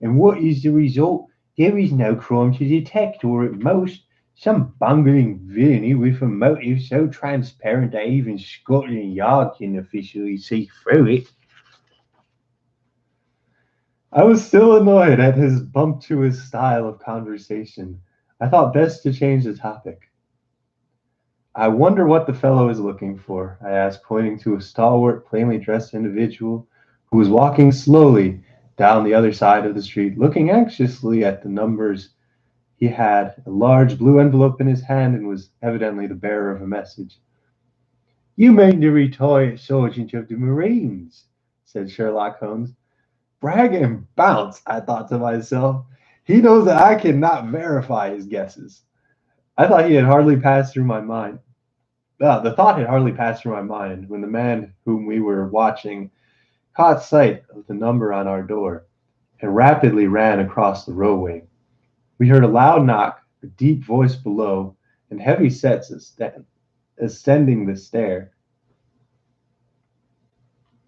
Speaker 2: And what is the result? There is no crime to detect, or at most, some bungling villainy with a motive so transparent that even Scotland Yard can officially see through it.
Speaker 1: I was still annoyed at his bumptious style of conversation. I thought best to change the topic. I wonder what the fellow is looking for, I asked, pointing to a stalwart, plainly dressed individual who was walking slowly down the other side of the street, looking anxiously at the numbers. He had a large blue envelope in his hand and was evidently the bearer of a message.
Speaker 2: You mean the retired sergeant of the Marines,
Speaker 1: Said Sherlock Holmes.
Speaker 2: brag and bounce, I thought to myself. He knows that I cannot verify his guesses.
Speaker 1: I thought he had hardly passed through my mind. The thought had hardly passed through my mind when the man whom we were watching caught sight of the number on our door and rapidly ran across the roadway. We heard a loud knock, a deep voice below, and heavy steps ascending the stair.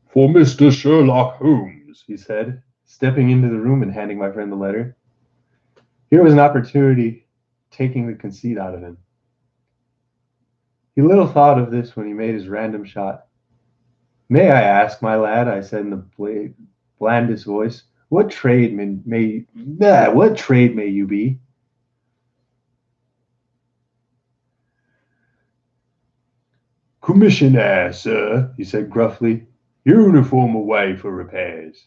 Speaker 2: For Mr. Sherlock Holmes,
Speaker 1: He said, stepping into the room and handing my friend the letter. Here was an opportunity taking the conceit out of him. He little thought of this when he made his random shot. May I ask, my lad, I said in the blandest voice, what trade may you be?
Speaker 2: Commissionaire, sir, he said gruffly. Uniform away for repairs.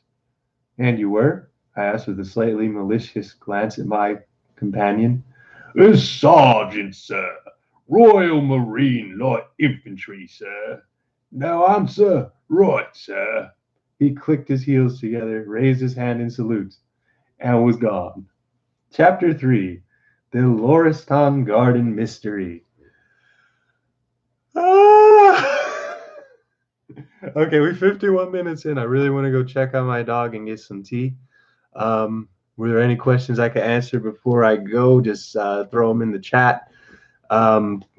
Speaker 1: And you were? I asked with a slightly malicious glance at my companion.
Speaker 2: A sergeant, sir. Royal Marine Light Infantry, sir. No answer. Right, sir.
Speaker 1: He clicked his heels together, raised his hand in salute, and was gone. Chapter 3. The Lauriston Garden Mystery. Ah! Okay, we're 51 minutes in. I really want to go check on my dog and get some tea. Were there any questions I could answer before I go? Just throw them in the chat.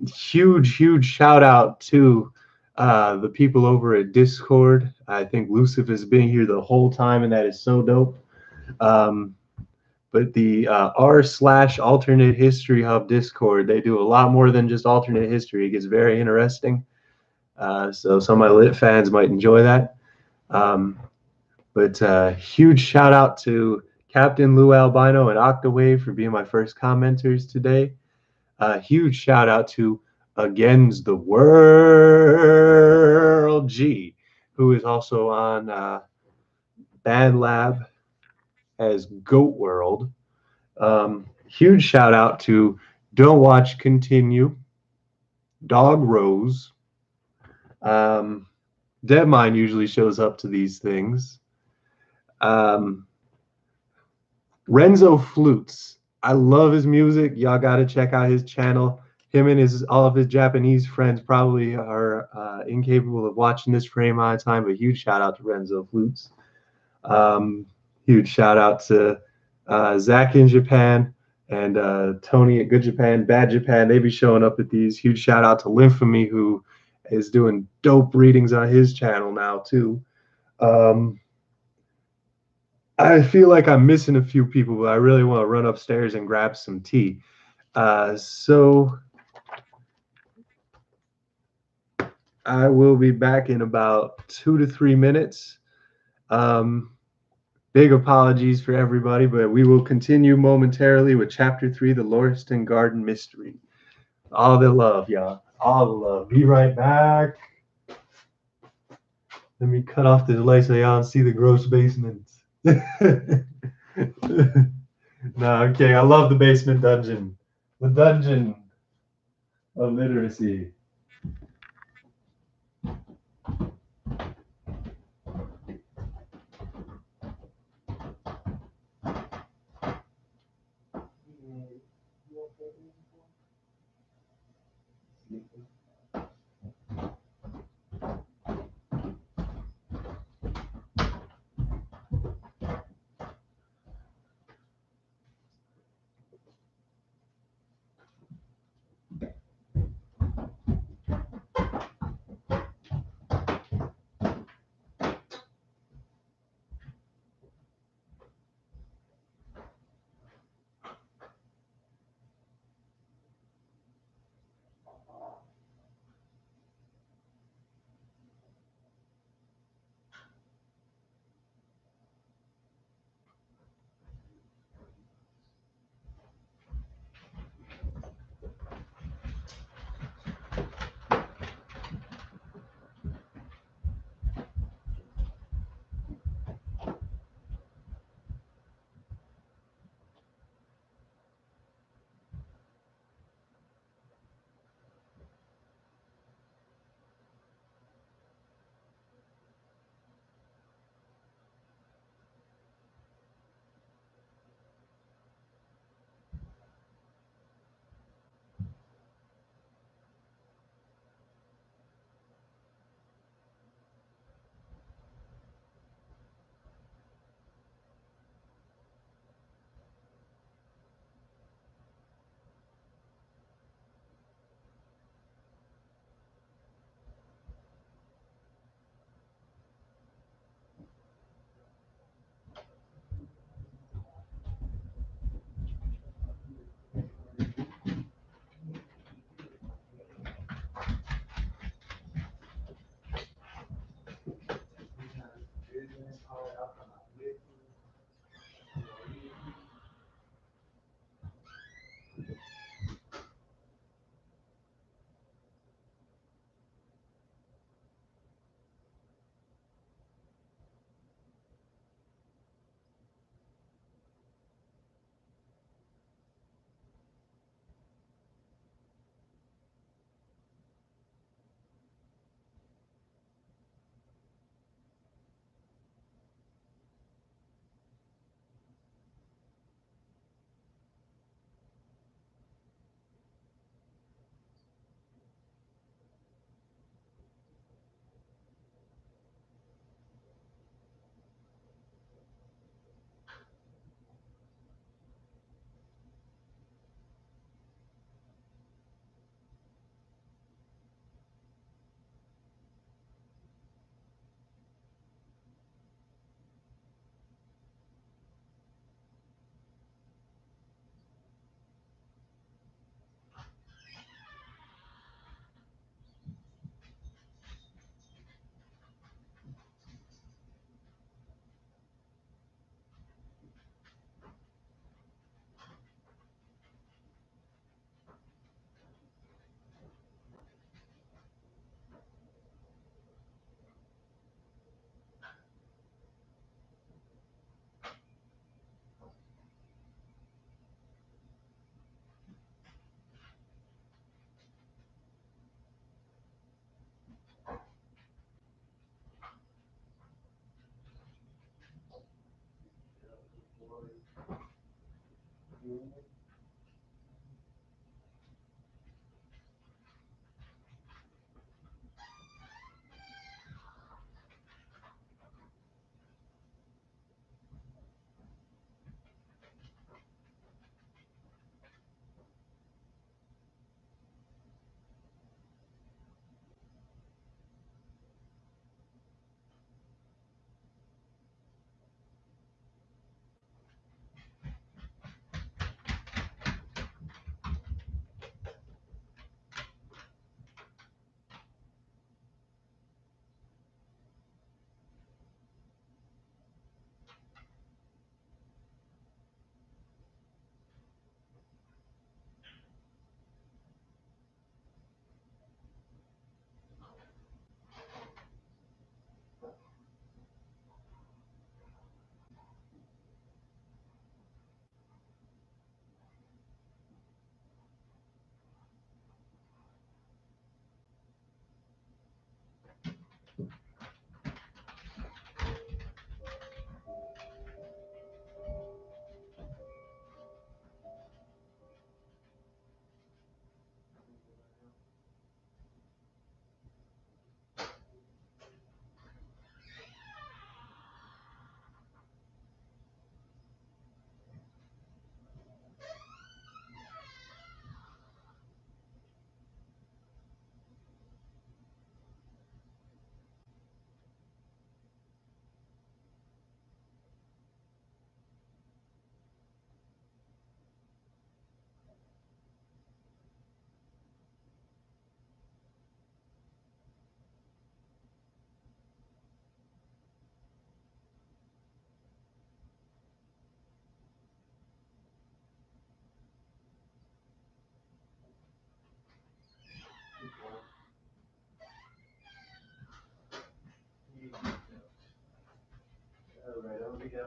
Speaker 1: Huge shout out to the people over at Discord. I think Lucifer has been here the whole time, and that is so dope. But the r/alternate history hub Discord, they do a lot more than just alternate history. It gets very interesting. So some of my lit fans might enjoy that. But huge shout out to Captain Lou Albino and Octawave for being my first commenters today. Huge shout out to Against the World G, who is also on Bad Lab as Goat World. Huge shout out to Don't Watch Continue, Dog Rose. Deadmine usually shows up to these things. Renzo Flutes. I love his music. Y'all got to check out his channel. Him and all of his Japanese friends probably are incapable of watching this for any amount of time, but huge shout out to Renzo Flutes. Huge shout out to Zach in Japan and Tony at Good Japan, Bad Japan. They be showing up at these. Huge shout out to Lymphamy, who is doing dope readings on his channel now too. I feel like I'm missing a few people, but I really want to run upstairs and grab some tea. So I will be back in about 2 to 3 minutes. Big apologies for everybody, but we will continue momentarily with Chapter 3, The Lauriston Garden Mystery. All the love, y'all. All the love. Be right back. Let me cut off the delay so y'all don't see the gross basements. No, okay. I love the basement dungeon. The dungeon of literacy.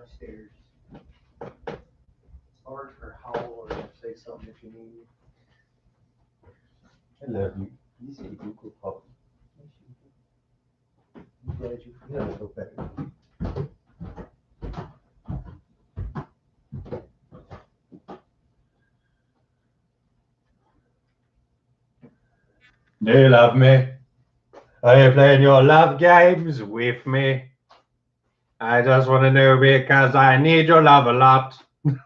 Speaker 1: downstairs. It's hard for Howl or say something if you need me. I love you. You say you could pop. I'm glad you feel a little better. Do you love me? Are you playing your love games with me? I just want to know because I need your love a lot. Come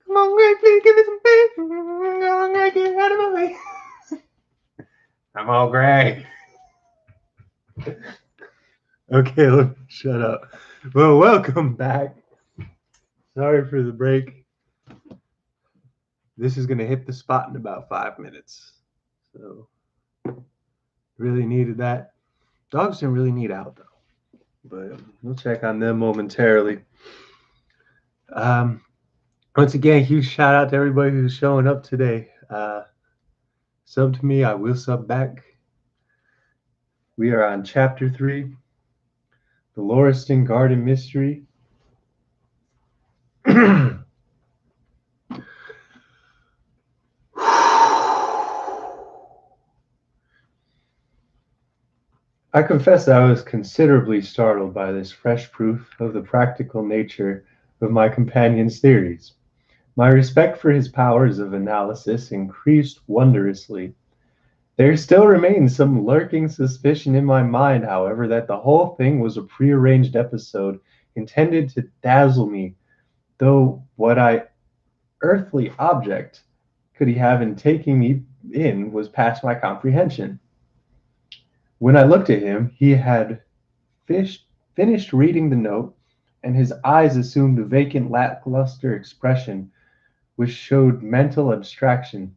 Speaker 1: on, Greg, please give me some space. Come on, Greg, get out of my way. Come on, Greg. Okay, look, shut up. Well, welcome back. Sorry for the break. This is going to hit the spot in about 5 minutes. So, really needed that. Dogs didn't really need out, though. But we'll check on them momentarily. Once again, huge shout out to everybody who's showing up today. Sub to me, I will sub back. We are on chapter 3, the Lauriston Garden Mystery. I confess that I was considerably startled by this fresh proof of the practical nature of my companion's theories. My respect for his powers of analysis increased wondrously. There still remains some lurking suspicion in my mind, however, that the whole thing was a prearranged episode intended to dazzle me, though what earthly object could he have in taking me in was past my comprehension. When I looked at him, he had finished reading the note, and his eyes assumed a vacant, lackluster expression which showed mental abstraction.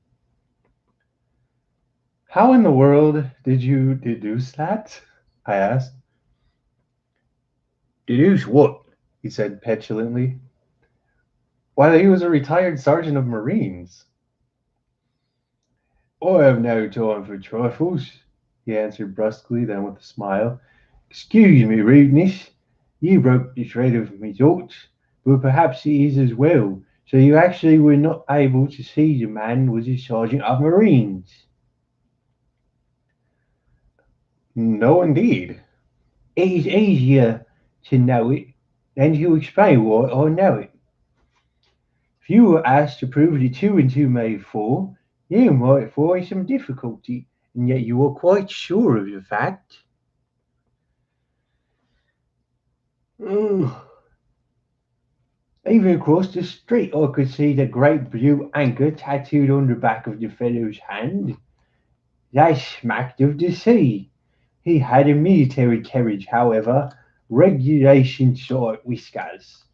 Speaker 1: How in the world did you deduce that? I asked. Deduce what? He said petulantly. Why, he was a retired sergeant of Marines. I have no time for trifles, he answered brusquely, then with a smile. Excuse me, rudeness. You broke the thread of my thoughts, but perhaps it is as well. So you actually were not able to see the man was a sergeant of Marines? No, indeed. It is easier to know it than to explain why I know it. If you were asked to prove that 2 and 2 made 4, you might find some difficulty, and yet you are quite sure of the fact. Even across the street, I could see the great blue anchor tattooed on the back of the fellow's hand. They smacked of the sea. He had a military carriage, however, regulation sort whiskers.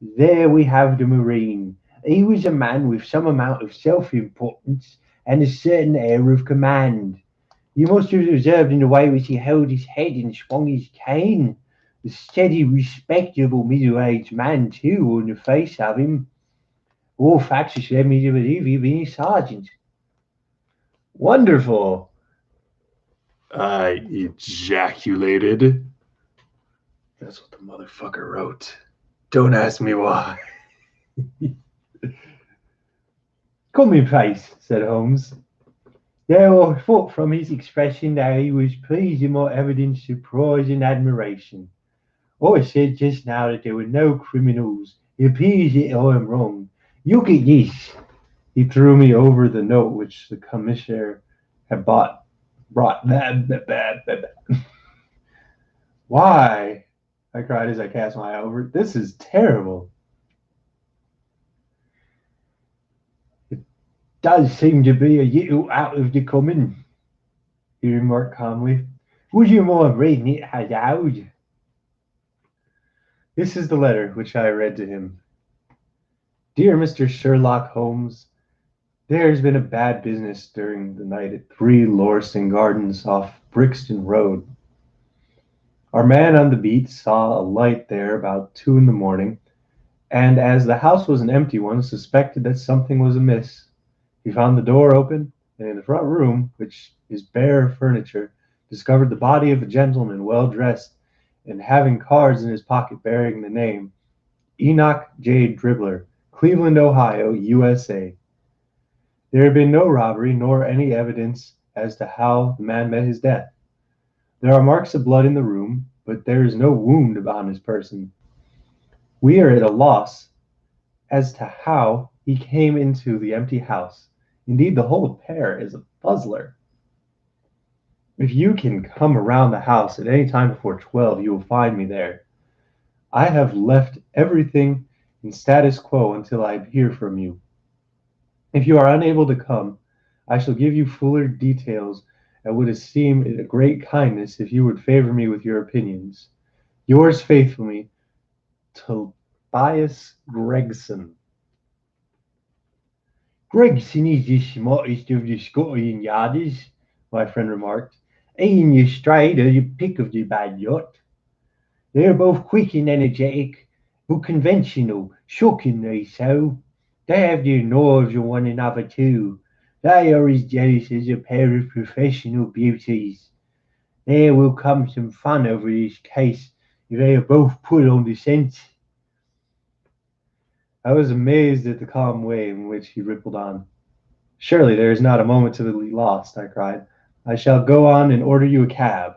Speaker 1: There we have the Marine. He was a man with some amount of self-importance and a certain air of command. You must have observed in the way which he held his head and swung his cane. A steady, respectable, middle-aged man, too, on the face of him. All facts which led me to believe he'd been a sergeant. Wonderful! I ejaculated. That's what the motherfucker wrote. Don't ask me why. Come in, place, said Holmes. There I thought from his expression that he was pleased in my evident surprise and admiration. I said just now that there were no criminals. It appears that I am wrong. Look at this. He threw me over the note which the commissaire had brought. Why? I cried as I cast my eye over it. This is terrible. It does seem to be a little out of the common, he remarked calmly. Would you mind reading it aloud? This is the letter which I read to him. Dear Mr. Sherlock Holmes, there has been a bad business during the night at 3 Lauriston Gardens off Brixton Road. Our man on the beat saw a light there about 2 in the morning, and as the house was an empty one, suspected that something was amiss. He found the door open, and in the front room, which is bare of furniture, discovered the body of a gentleman well dressed and having cards in his pocket bearing the name Enoch J. Dribbler, Cleveland, Ohio, USA. There had been no robbery nor any evidence as to how the man met his death. There are marks of blood in the room, but there is no wound upon his person. We are at a loss as to how he came into the empty house. Indeed, the whole affair is a puzzler. If you can come around the house at any time before 12, you will find me there. I have left everything in status quo until I hear from you. If you are unable to come, I shall give you fuller details and would esteem it a great kindness if you would favor me with your opinions. Yours faithfully, Tobias Gregson.
Speaker 2: Gregson is the smartest of the Scotland yarders, my friend remarked. He and Lestrade are the pick of the bad lot. They're both quick and energetic, but conventional, shockingly so. They have their nerves on one another too. They are as jealous as a pair of professional beauties. There will come some fun over this case if they are both put on the scent.
Speaker 1: I was amazed at the calm way in which he rippled on. Surely there is not a moment to be lost, I cried. I shall go on and order you a cab.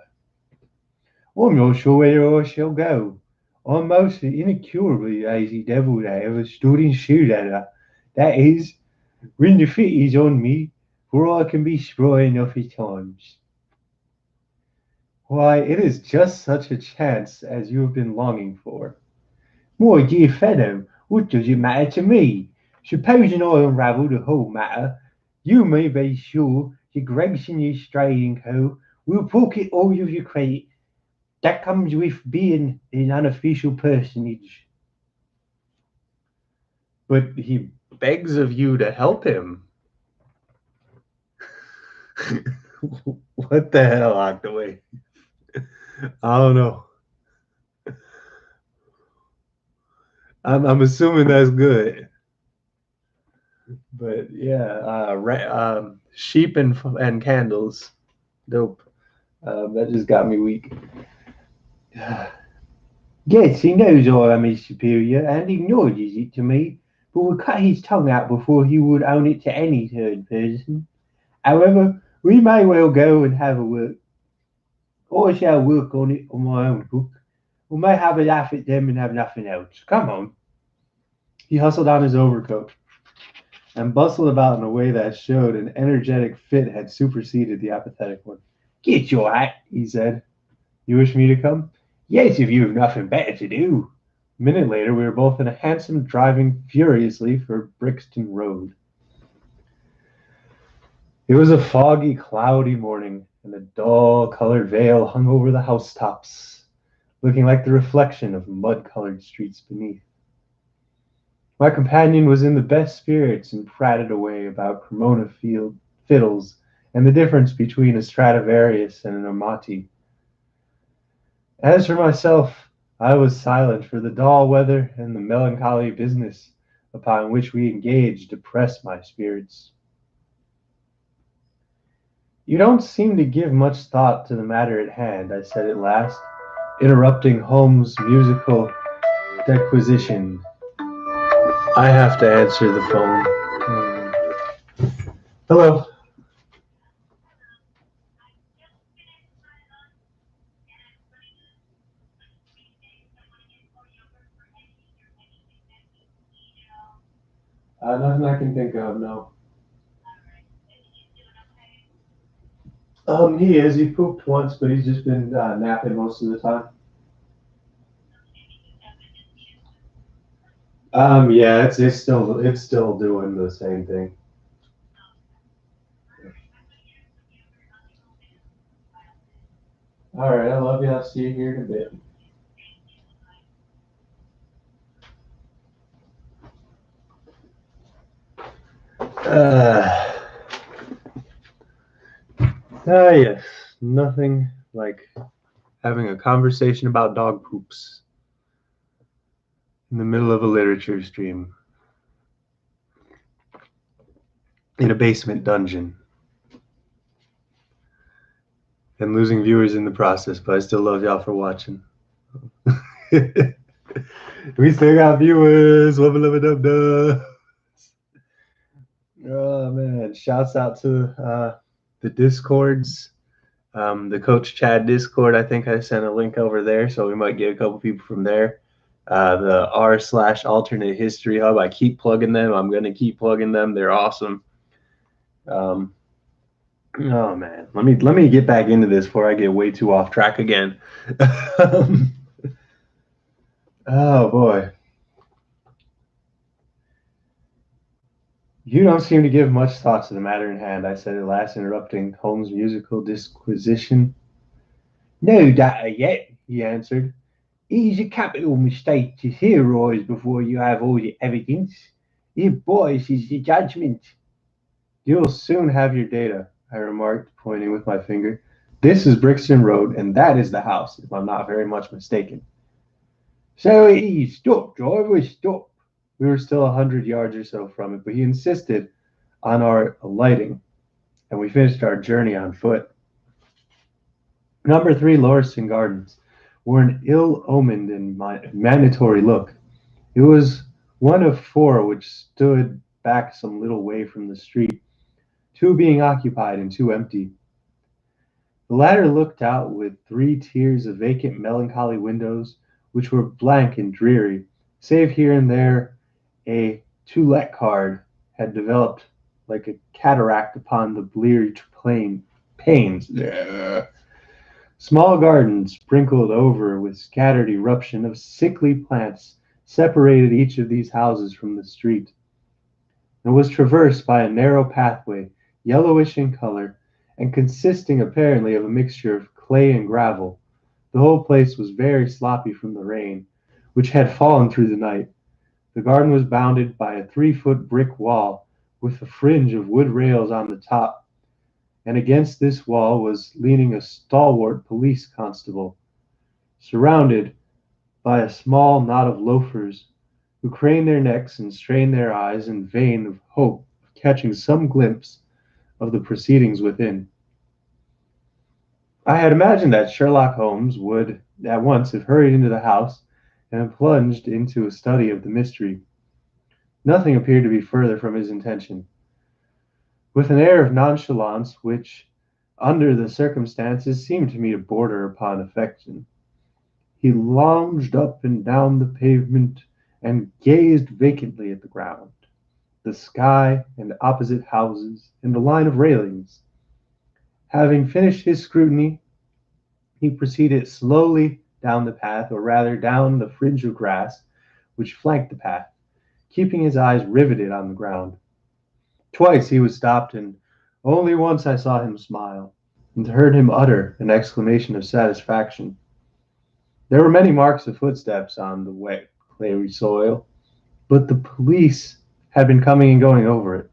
Speaker 2: I'm not sure whether I shall go. I'm most incurably lazy devil that ever stood in shoe leather. That is, when the fit is on me, for I can be spry enough at times.
Speaker 1: Why, it is just such a chance as you have been longing for.
Speaker 2: My dear fellow, what does it matter to me? Supposing I unravel the whole matter, you may be sure that Gregson, Lestrade and Co. will pocket all of your credit. That comes with being an unofficial personage.
Speaker 1: But he begs of you to help him. What the hell, Octaway? I don't know. I'm assuming that's good. But yeah, sheep and candles, dope. That just got me weak.
Speaker 2: Yes, he knows I am his superior and acknowledges it to me, but will cut his tongue out before he would own it to any third person. However, we may well go and have a work. Or I shall work on it on my own hook. We may have a laugh at them and have nothing else. Come on.
Speaker 1: He hustled on his overcoat and bustled about in a way that showed an energetic fit had superseded the apathetic one.
Speaker 2: Get your hat,
Speaker 1: He said, "You wish me to come?"
Speaker 2: yes, if you have nothing better to do.
Speaker 1: A minute later, we were both in a hansom driving furiously for Brixton Road. It was a foggy, cloudy morning, and a dull-colored veil hung over the housetops, looking like the reflection of mud-colored streets beneath. My companion was in the best spirits and prated away about Cremona field fiddles and the difference between a Stradivarius and an Amati. As for myself, I was silent, for the dull weather and the melancholy business upon which we engaged depressed my spirits. You don't seem to give much thought to the matter at hand, I said at last, interrupting Holmes' musical dequisition. I have to answer the phone. Hello. Nothing I can think of, no. He is. He pooped once, but he's just been napping most of the time. Yeah, it's still doing the same thing. All right, I love you. I'll see you here in a bit. Uh, yes, nothing like having a conversation about dog poops in the middle of a literature stream in a basement dungeon and losing viewers in the process, but I still love y'all for watching. We still got viewers. Wubba lubba dub dub. Oh man! Shouts out to the Discords, the Coach Chad Discord. I think I sent a link over there, so we might get a couple people from there. The r/alternate history hub. I keep plugging them. I'm gonna keep plugging them. They're awesome. Um, oh man, let me get back into this before I get way too off track again. Oh boy. You don't seem to give much thought to the matter in hand, I said at last, interrupting Holmes' musical disquisition. No data yet, he answered. It is a capital mistake to theorize before you have all the evidence. It biases the judgment. You'll soon have your data, I remarked, pointing with my finger. This is Brixton Road, and that is the house, if I'm not very much mistaken. So it is. Stop, driver, stop. We were still 100 yards or so from it, but he insisted on our alighting, and we finished our journey on foot. Number 3 Lauriston Gardens wore an ill-omened and mandatory look. It was one of 4 which stood back some little way from the street, 2 being occupied and 2 empty. The latter looked out with 3 tiers of vacant melancholy windows, which were blank and dreary, save here and there a "To Let" card had developed like a cataract upon the bleared panes. Small gardens, sprinkled over with scattered eruption of sickly plants, separated each of these houses from the street, and was traversed by a narrow pathway, yellowish in color, and consisting apparently of a mixture of clay and gravel. The whole place was very sloppy from the rain, which had fallen through the night. The garden was bounded by a 3-foot brick wall, with a fringe of wood rails on the top, and against this wall was leaning a stalwart police constable, surrounded by a small knot of loafers, who craned their necks and strained their eyes in vain of hope of catching some glimpse of the proceedings within. I had imagined that Sherlock Holmes would at once have hurried into the house and have plunged into a study of the mystery. Nothing appeared to be further from his intention. With an air of nonchalance which, under the circumstances, seemed to me to border upon affection, he lounged up and down the pavement and gazed vacantly at the ground, the sky, and opposite houses, and the line of railings. Having finished his scrutiny, he proceeded slowly down the path, or rather down the fringe of grass which flanked the path, keeping his eyes riveted on the ground. Twice he was stopped, and only once I saw him smile, and heard him utter an exclamation of satisfaction. There were many marks of footsteps on the wet, clayey soil, but the police had been coming and going over it.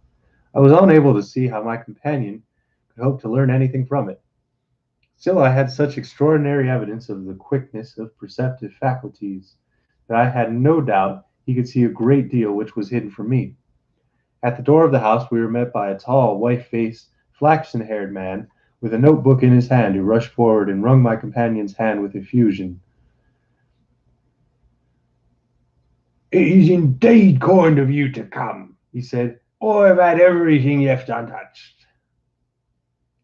Speaker 1: I was unable to see how my companion could hope to learn anything from it. Still, I had such extraordinary evidence of the quickness of perceptive faculties that I had no doubt he could see a great deal which was hidden from me. At the door of the house we were met by a tall, white-faced, flaxen-haired man with a notebook in his hand, who rushed forward and wrung my companion's hand with effusion. "It is indeed kind of you to come," he said. "I have had everything left untouched."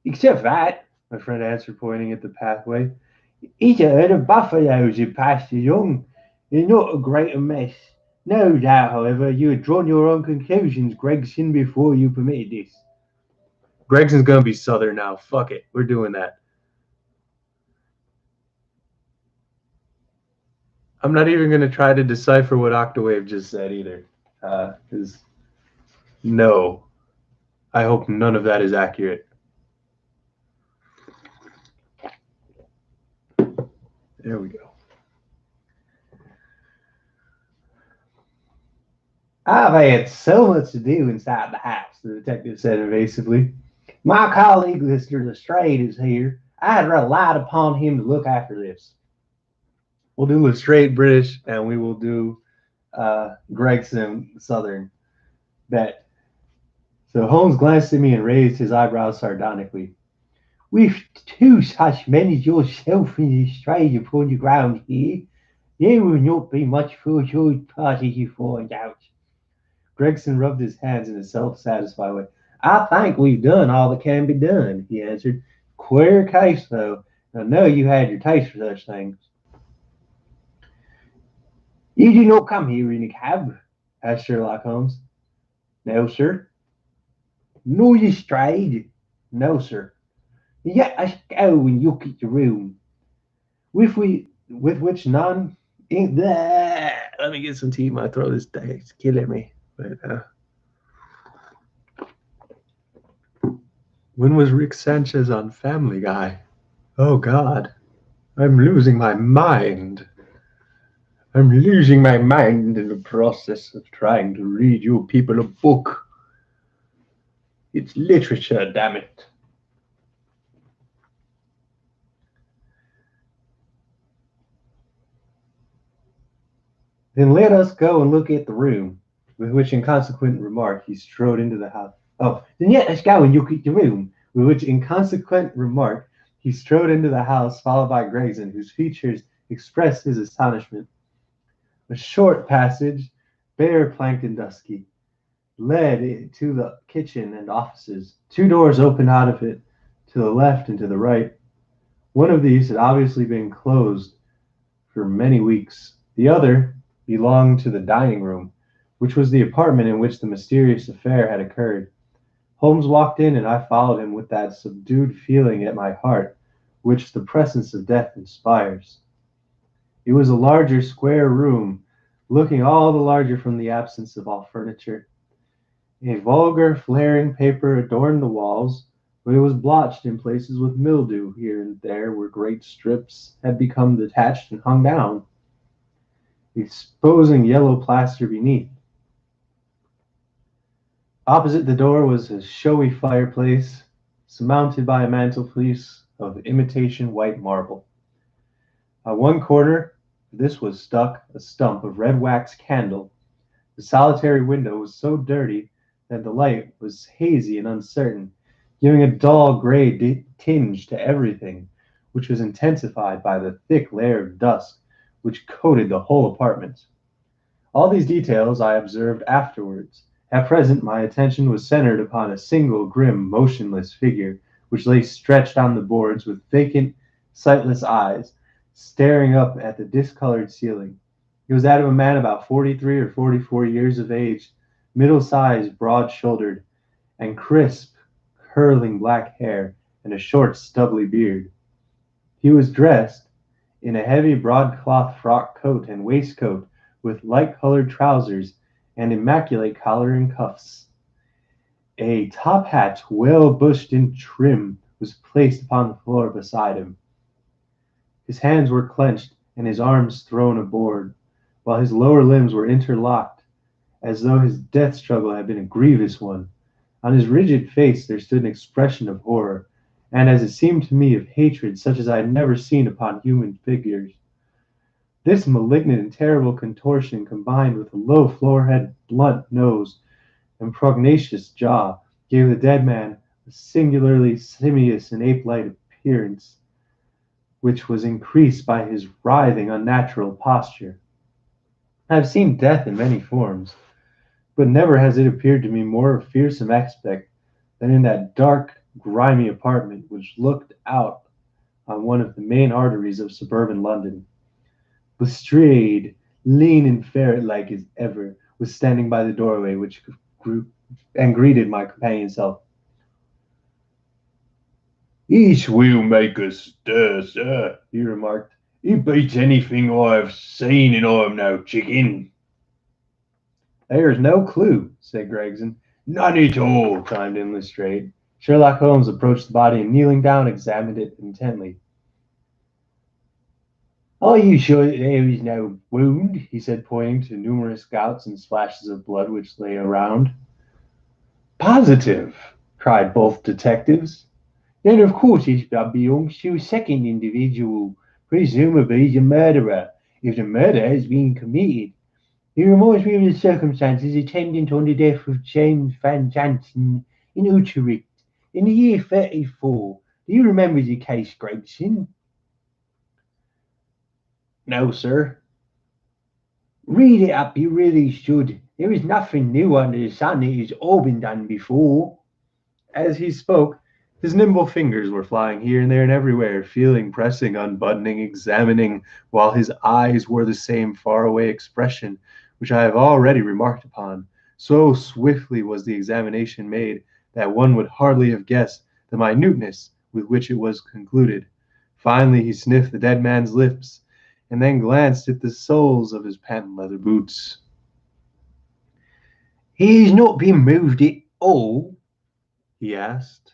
Speaker 1: "Except that," my friend answered, pointing at the pathway. "It's a herd of buffaloes in pasture young. They're not a great mess. No doubt, however, you had drawn your own conclusions, Gregson, before you permitted this." Gregson's gonna be Southern now. Fuck it. We're doing that. I'm not even gonna try to decipher what Octawave just said either. Because no. I hope none of that is accurate. There we go. "I've had so much to do inside the house," the detective said evasively. "My colleague, Mr. Lestrade, is here. I had relied upon him to look after this." We'll do Lestrade British, and we will do Gregson Southern. Bet. So Holmes glanced at me and raised his eyebrows sardonically.
Speaker 2: With two such men as yourself and a stranger upon the ground here, there will not be much for your party to find out.
Speaker 1: Gregson rubbed his hands in a self-satisfied way. I think we've done all that can be done, he answered. Queer case, though. I know you had your taste for such things.
Speaker 2: You do not come here in a cab,
Speaker 1: Asked Sherlock Holmes.
Speaker 2: no, sir. Nor you strayed,
Speaker 1: No, sir.
Speaker 2: yet I go and look at the room.
Speaker 1: With which non... Let me get some tea. My throat is killing me. But, when was Rick Sanchez on Family Guy? Oh, God. I'm losing my mind. I'm losing my mind in the process of trying to read you people a book. It's literature, damn it. Then let us go and look at the room. With which inconsequent remark he strode into the house. Oh, then yet let's go and look at the room. With which inconsequent remark he strode into the house, followed by Gregson, whose features expressed his astonishment. A short passage, bare planked and dusky, led to the kitchen and offices. Two doors opened out of it, to the left and to the right. One of these had obviously been closed for many weeks. The other belonged to the dining room, which was the apartment in which the mysterious affair had occurred. Holmes walked in, and I followed him with that subdued feeling at my heart which the presence of death inspires. It was a larger, square room, looking all the larger from the absence of all furniture. A vulgar, flaring paper adorned the walls, but it was blotched in places with mildew here and there where great strips had become detached and hung down, exposing yellow plaster beneath. Opposite the door was a showy fireplace, surmounted by a mantelpiece of imitation white marble. On one corner this was stuck a stump of red wax candle. The solitary window was so dirty that the light was hazy and uncertain, giving a dull gray tinge to everything, which was intensified by the thick layer of dust which coated the whole apartment. All these details I observed afterwards. At present my attention was centered upon a single grim, motionless figure, which lay stretched on the boards with vacant, sightless eyes, staring up at the discolored ceiling. It was that of a man about 43 or 44 years of age, middle-sized, broad-shouldered, and crisp, curling black hair, and a short, stubbly beard. He was dressed in a heavy broadcloth frock coat and waistcoat with light-colored trousers and immaculate collar and cuffs. A top hat, well bushed and trim, was placed upon the floor beside him. His hands were clenched and his arms thrown aboard, while his lower limbs were interlocked, as though his death struggle had been a grievous one. On his rigid face there stood an expression of horror, and, as it seemed to me, of hatred such as I had never seen upon human figures. This malignant and terrible contortion, combined with a low forehead, blunt nose, and pugnacious jaw, gave the dead man a singularly simious and ape-like appearance, which was increased by his writhing, unnatural posture. I have seen death in many forms, but never has it appeared to me more fearsome aspect than in that dark, grimy apartment which looked out on one of the main arteries of suburban London. Lestrade, lean and ferret-like as ever, was standing by the doorway which grew and greeted my companion self.
Speaker 2: "This will make a stir, sir," he remarked. "It beats anything I've seen, and I'm no chicken."
Speaker 1: "There is no clue," said Gregson.
Speaker 2: "None at all,"
Speaker 1: chimed in Lestrade. Sherlock Holmes approached the body and, kneeling down, examined it intently.
Speaker 2: "Are you sure that there is no wound?" he said, pointing to numerous gouts and splashes of blood which lay around.
Speaker 1: "Positive!" cried both detectives.
Speaker 2: "Then of course this blood belongs to a second individual, presumably the murderer, if the murder has been committed. It reminds me of the circumstances attendant on the death of James Van Jansen in Utrecht in the year 34. Do you remember the case, Gregson?
Speaker 1: No, sir.
Speaker 2: Read it up, you really should. There is nothing new under the sun. It has all been done before.
Speaker 1: As he spoke, his nimble fingers were flying here and there and everywhere, feeling, pressing, unbuttoning, examining, while his eyes wore the same faraway expression which I have already remarked upon. So swiftly was the examination made that one would hardly have guessed the minuteness with which it was concluded. Finally, he sniffed the dead man's lips, and then glanced at the soles of his patent leather boots.
Speaker 2: He has not been moved at all,
Speaker 1: He asked.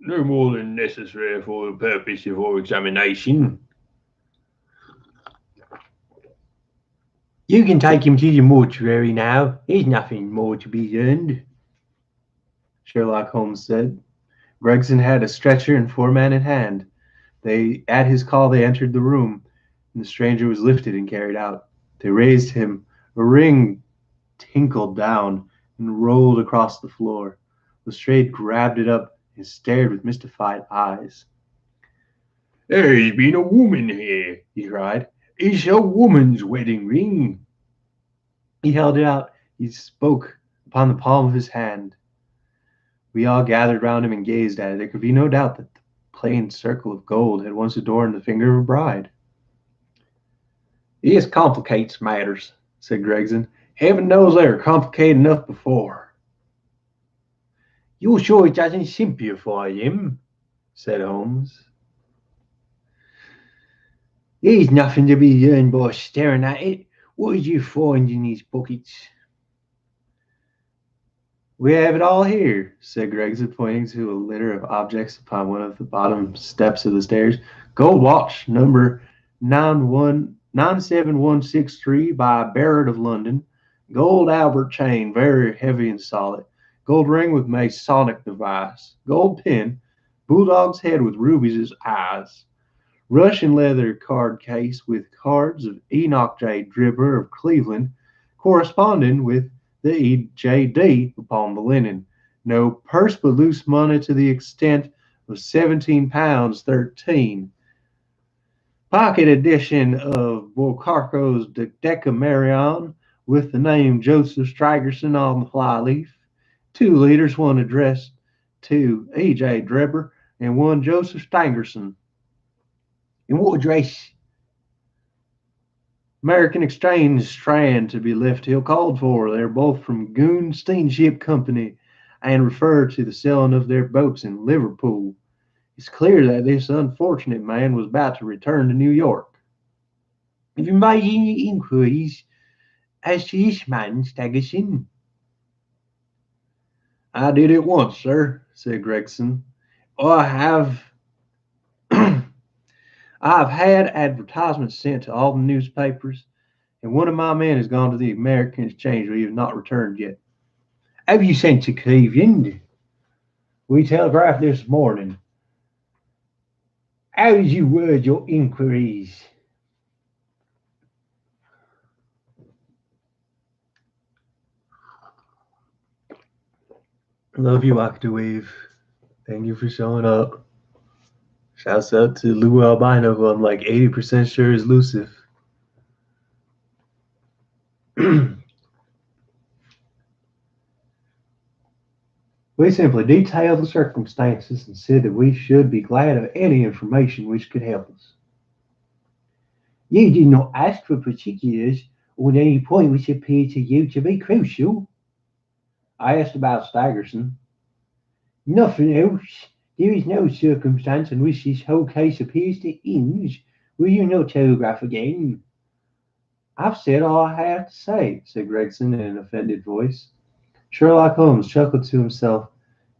Speaker 2: no more than necessary for the purpose of our examination. You can take him to the mortuary now. There's nothing more to be done,
Speaker 1: Sherlock Holmes said. Gregson had a stretcher and four men in hand. At his call, they entered the room, and the stranger was lifted and carried out. They raised him. A ring tinkled down and rolled across the floor. Lestrade grabbed it up and stared with mystified eyes.
Speaker 2: There's been a woman here, he cried. It's a woman's wedding ring.
Speaker 1: He held it out. He spoke upon the palm of his hand. We all gathered round him and gazed at it. There could be no doubt that the plain circle of gold had once adorned the finger of a bride.
Speaker 2: This complicates matters, said Gregson. Heaven knows they were complicated enough before. You're sure it doesn't simplify them, said Holmes. There's nothing to be learned by staring at it. What did you find in these buckets?
Speaker 1: We have it all here, said Gregson, pointing to a litter of objects upon one of the bottom steps of the stairs. Gold watch, number 97163 by Barrett of London. Gold Albert chain, very heavy and solid. Gold ring with Masonic device. Gold pin. Bulldog's head with rubies as eyes. Russian leather card case with cards of Enoch J. Dribber of Cleveland, corresponding with the EJD upon the linen. No purse but loose money to the extent of £17 13. Pocket edition of Bocarco's Decameron with the name Joseph Strigerson on the flyleaf. 2 liters, one addressed to E.J. Drebber and one Joseph Stangerson.
Speaker 2: And what address?
Speaker 1: American Exchange Strand to be left till called for. They're both from Goon Steamship Company and refer to the selling of their boats in Liverpool. It's clear that this unfortunate man was about to return to New York.
Speaker 2: Have you made any inquiries as to this man, Staggerson?
Speaker 1: I did it once, sir, said Gregson. I have I've had advertisements sent to all the newspapers, and one of my men has gone to the American Exchange, but he has not returned yet.
Speaker 2: Have you sent to Cleveland?
Speaker 1: We telegraphed this morning.
Speaker 2: How did you word your inquiries?
Speaker 1: Love you, Octawave. Thank you for showing up. Shouts out to Lou Albino, who I'm like 80% sure is Lucifer. We simply detailed the circumstances and said that we should be glad of any information which could help us.
Speaker 2: You did not ask for particulars on any point which appeared to you to be crucial.
Speaker 1: I asked about Staggerson.
Speaker 2: Nothing else. There is no circumstance on which this whole case appears to hinge. Will you not telegraph again?
Speaker 1: I've said all I have to say, said Gregson in an offended voice. Sherlock Holmes chuckled to himself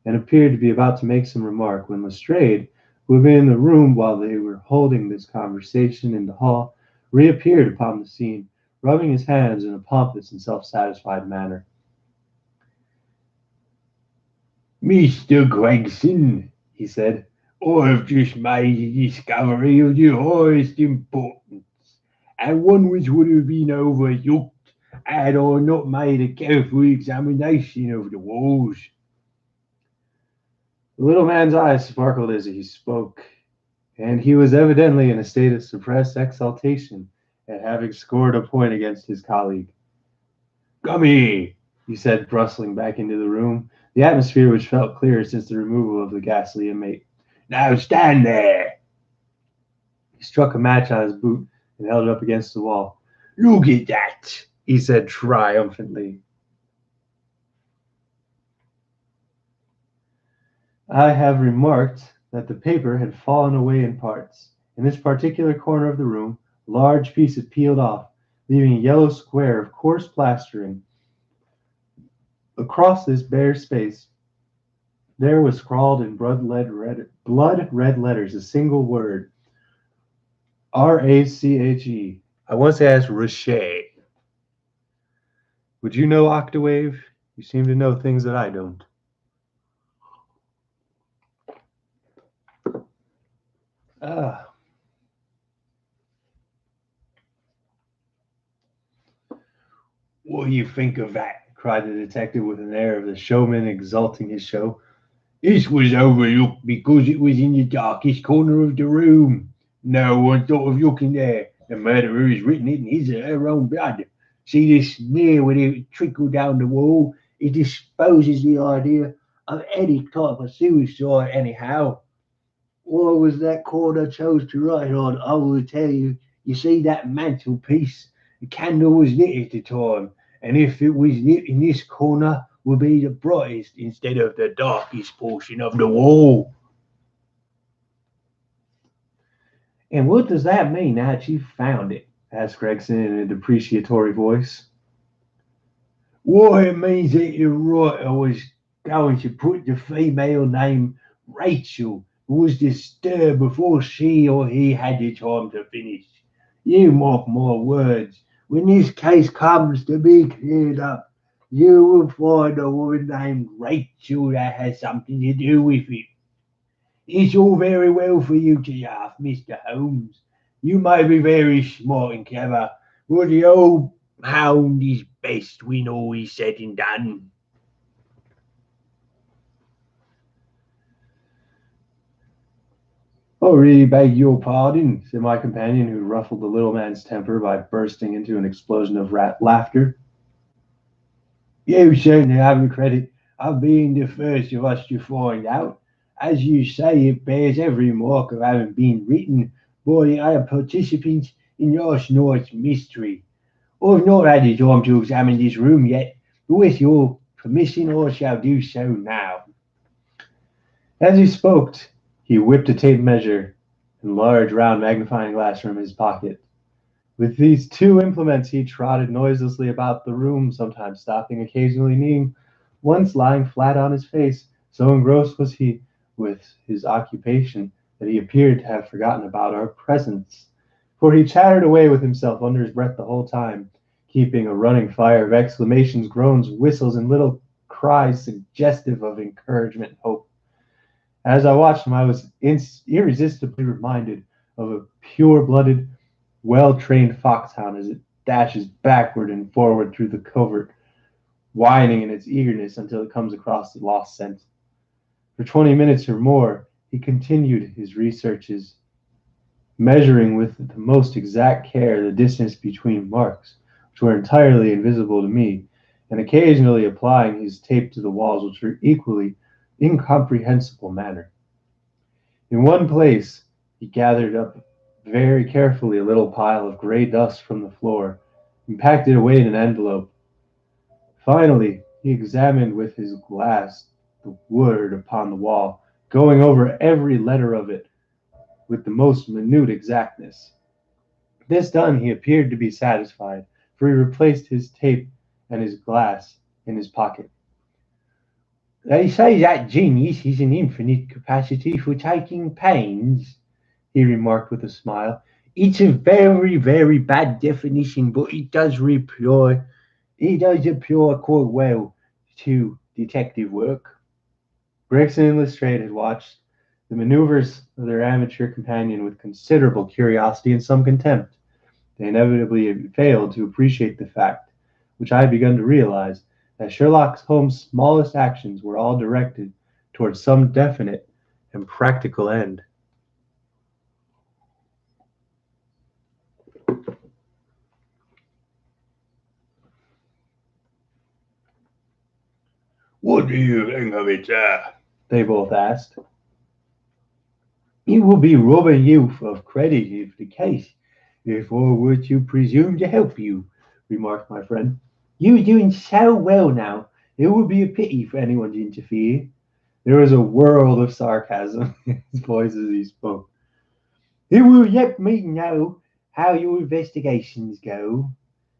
Speaker 1: and appeared to be about to make some remark when Lestrade, who had been in the room while they were holding this conversation in the hall, reappeared upon the scene, rubbing his hands in a pompous and self-satisfied manner.
Speaker 2: Mr. Gregson, he said, I have just made a discovery of the highest importance, and one which would have been overlooked had I not made a careful examination of the walls.
Speaker 1: The little man's eyes sparkled as he spoke, and he was evidently in a state of suppressed exultation at having scored a point against his colleague. "Come here," he said, brustling back into the room, the atmosphere which felt clear since the removal of the ghastly inmate. "Now stand there." He struck a match on his boot and held it up against the wall. "Look at that," he said triumphantly. I have remarked that the paper had fallen away in parts. In this particular corner of the room, a large piece had peeled off, leaving a yellow square of coarse plastering. Across this bare space there was scrawled in blood red letters a single word: Rache. I once asked Rache. Would you know, Octawave? You seem to know things that I don't. Ah. "What do you think of that?" cried the detective with an air of the showman exalting his show. "This was overlooked because it was in the darkest corner of the room. No one thought of looking there. The murderer has written it in his or her own blood. See this smear where it trickled down the wall? It disposes the idea of any type of suicide anyhow. Why was that corner chose to write on? I will tell you. You see that mantelpiece? The candle was lit at the time, and if it was lit in this corner, would be the brightest instead of the darkest portion of the wall." "And what does that mean that you found it?" asked Gregson in a depreciatory voice. "Why, it means that the writer was going to put the female name Rachel, who was disturbed before she or he had the time to finish. You mark my words, when this case comes to be cleared up, you will find a woman named Rachel that has something to do with it. It's all very well for you to laugh, Mr. Holmes. You may be very smart and clever, but the old hound is best when all is said and done." "Oh, really beg your pardon," said my companion, who ruffled the little man's temper by bursting into an explosion of laughter. "You certainly have the credit of being the first of us to find out. As you say, it bears every mark of having been written by the other participants in last night's mystery. I've not had the time to examine this room yet, but with your permission I shall do so now." As he spoke, he whipped a tape measure and large round magnifying glass from his pocket. With these two implements he trotted noiselessly about the room, sometimes stopping, occasionally kneeling, once lying flat on his face. So engrossed was he with his occupation that he appeared to have forgotten about our presence, for he chattered away with himself under his breath the whole time, keeping a running fire of exclamations, groans, whistles, and little cries suggestive of encouragement and hope. As I watched him, I was irresistibly reminded of a pure-blooded, well-trained foxhound as it dashes backward and forward through the covert, whining in its eagerness until it comes across the lost scent. For 20 minutes or more he continued his researches, measuring with the most exact care the distance between marks, which were entirely invisible to me, and occasionally applying his tape to the walls, which were equally incomprehensible manner. In one place he gathered up very carefully a little pile of gray dust from the floor, and packed it away in an envelope. Finally he examined with his glass the word upon the wall, going over every letter of it with the most minute exactness. This done, he appeared to be satisfied, for he replaced his tape and his glass in his pocket. "They say that genius is an infinite capacity for taking pains," he remarked with a smile. "It's a very, very bad definition, but it does apply quite well to detective work." Gregson and Lestrade had watched the maneuvers of their amateur companion with considerable curiosity and some contempt. They inevitably failed to appreciate the fact, which I had begun to realize, that Sherlock Holmes' smallest actions were all directed towards some definite and practical end.
Speaker 2: What do you think of it, sir?
Speaker 1: They both asked.
Speaker 2: It would be robbing you of credit if the case, if I were to presume to help you,
Speaker 1: Remarked my friend.
Speaker 2: you're doing so well now, it would be a pity for anyone to interfere.
Speaker 1: There was a world of sarcasm in his voice as he spoke.
Speaker 2: It will let me know how your investigations go,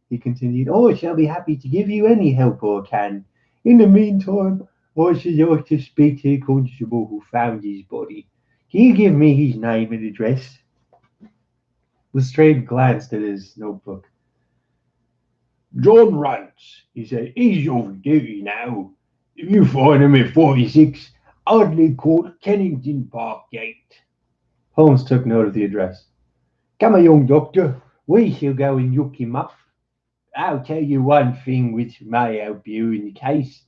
Speaker 1: He continued,
Speaker 2: I shall be happy to give you any help I can. In the meantime, I should like to speak to the constable who found his body. Can you give me his name and address?
Speaker 1: Lestrade glanced at his notebook.
Speaker 2: John Rance, he said, he's off duty now. If you find him at 46 Audley Court, Kennington Park Gate.
Speaker 1: Holmes took note of the address.
Speaker 2: Come on, young doctor, we shall go and look him up. I'll tell you one thing which may help you in the case,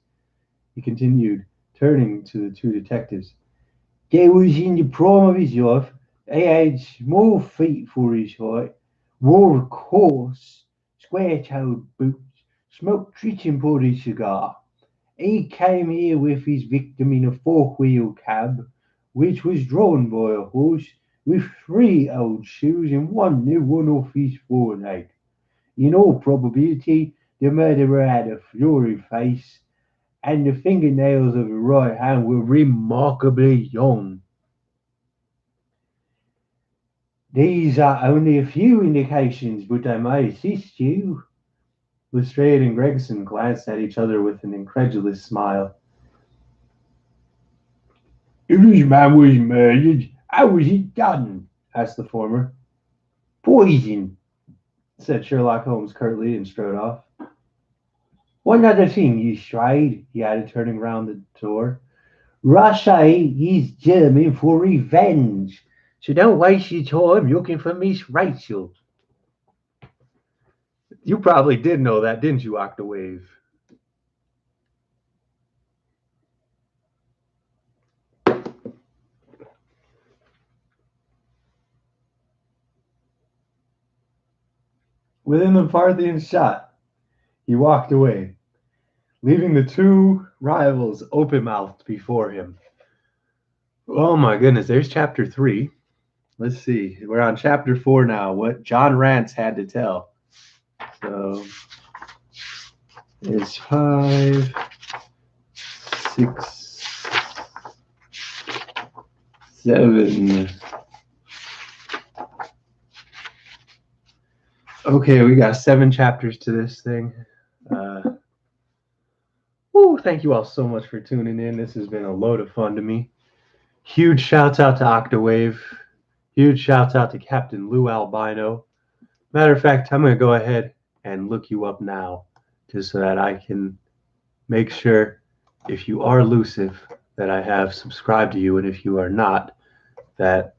Speaker 1: He continued, turning to the two detectives.
Speaker 2: there was in the prime of his life, he had small feet for his height, wore a coarse, square-toed boots, smoked Tritton cigar. He came here with his victim in a four-wheel cab, which was drawn by a horse, with 3 old shoes and 1 new one off his foreleg. In all probability, the murderer had a florid face, and the fingernails of the right hand were remarkably young. These are only a few indications, but they may assist you.
Speaker 1: Lestrade and Gregson glanced at each other with an incredulous smile.
Speaker 2: If this man was murdered, how was it done?
Speaker 1: Asked the former.
Speaker 2: Poison,
Speaker 1: Said Sherlock Holmes curtly and strode off.
Speaker 2: one other thing, you Stride,
Speaker 1: He added, turning round the door.
Speaker 2: Russia is German for revenge, so don't waste your time looking for Miss Rachel.
Speaker 1: You probably did know that, didn't you, Octawave? Within the Parthian shot, he walked away, leaving the two rivals open-mouthed before him. Oh my goodness, there's chapter 3. Let's see. We're on chapter 4 now. What John Rance had to tell. So it's 5, 6, 7. Okay, we got 7 chapters to this thing. Thank you all so much for tuning in. This has been a load of fun to me. Huge shouts out to Octawave. Huge shouts out to Captain Lou Albino. Matter of fact, I'm going to go ahead and look you up now, just so that I can make sure, if you are elusive, that I have subscribed to you, and if you are not, that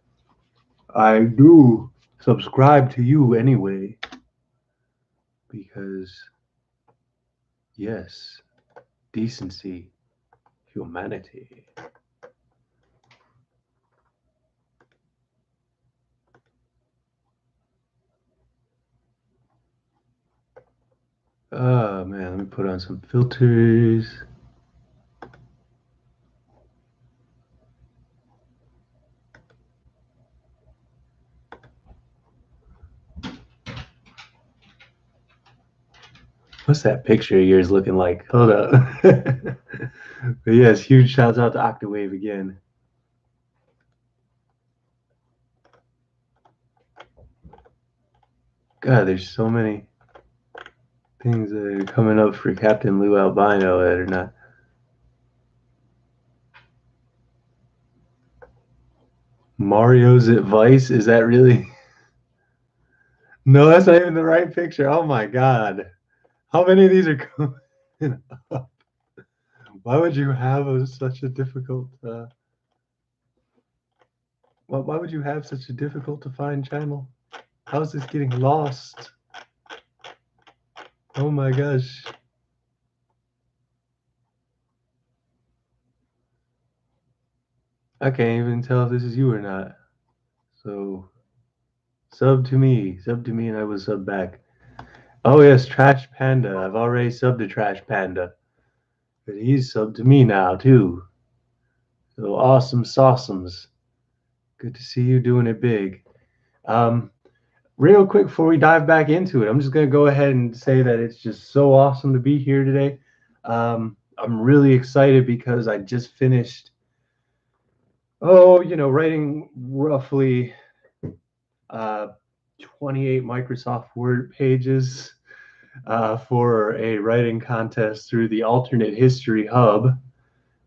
Speaker 1: I do subscribe to you anyway. Because, yes, decency, humanity. Oh man, let me put on some filters. What's that picture of yours looking like? Hold up. But yes, huge shouts out to Octawave again. God, there's so many things that are coming up for Captain Lou Albino that are not. Mario's advice? Is that really? No, that's not even the right picture. Oh my God. How many of these are coming up? Why would you have such a difficult why would you have such a difficult to find channel? How is this getting lost? Oh my gosh. I can't even tell if this is you or not. So sub to me, and I will sub back. Oh yes, Trash Panda. I've already subbed to Trash Panda, but he's subbed to me now too. So awesome sauceums. Good to see you doing it big. Um, Real quick before we dive back into it, I'm just gonna go ahead and say that it's just so awesome to be here today. I'm really excited because I just finished, writing roughly uh, 28 Microsoft Word pages for a writing contest through the Alternate History Hub,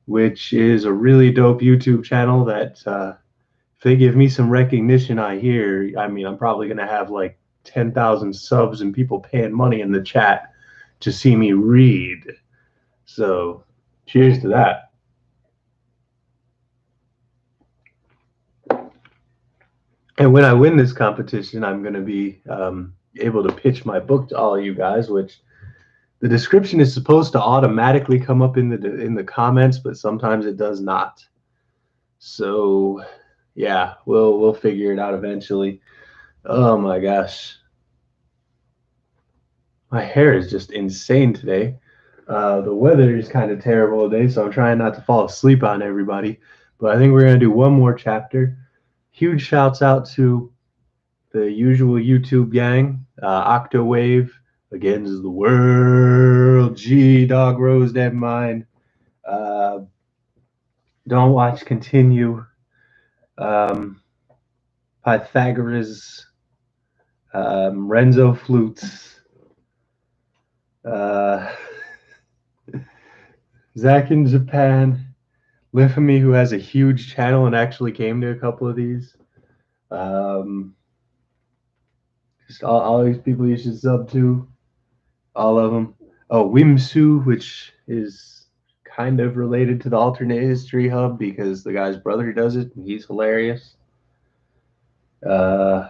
Speaker 1: which is a really dope YouTube channel that if they give me some recognition, I mean, I'm probably going to have like 10,000 subs and people paying money in the chat to see me read. So, cheers to that. And when I win this competition, I'm going to be able to pitch my book to all of you guys, which the description is supposed to automatically come up in the comments, but sometimes it does not. So, yeah, we'll figure it out eventually. Oh my gosh, my hair is just insane today. The weather is kind of terrible today, so I'm trying not to fall asleep on everybody. But I think we're gonna do one more chapter. Huge shouts out to the usual YouTube gang, Octawave, Against the World, G Dog Rose Dead Mind, uh, Don't Watch Continue, um, Pythagoras, Renzo Flutes, uh, Zach in Japan, Lifamy, who has a huge channel and actually came to a couple of these. Just all these people you should sub to, all of them. Oh, Wimsu, which is kind of related to the Alternate History Hub because the guy's brother does it and he's hilarious. Uh,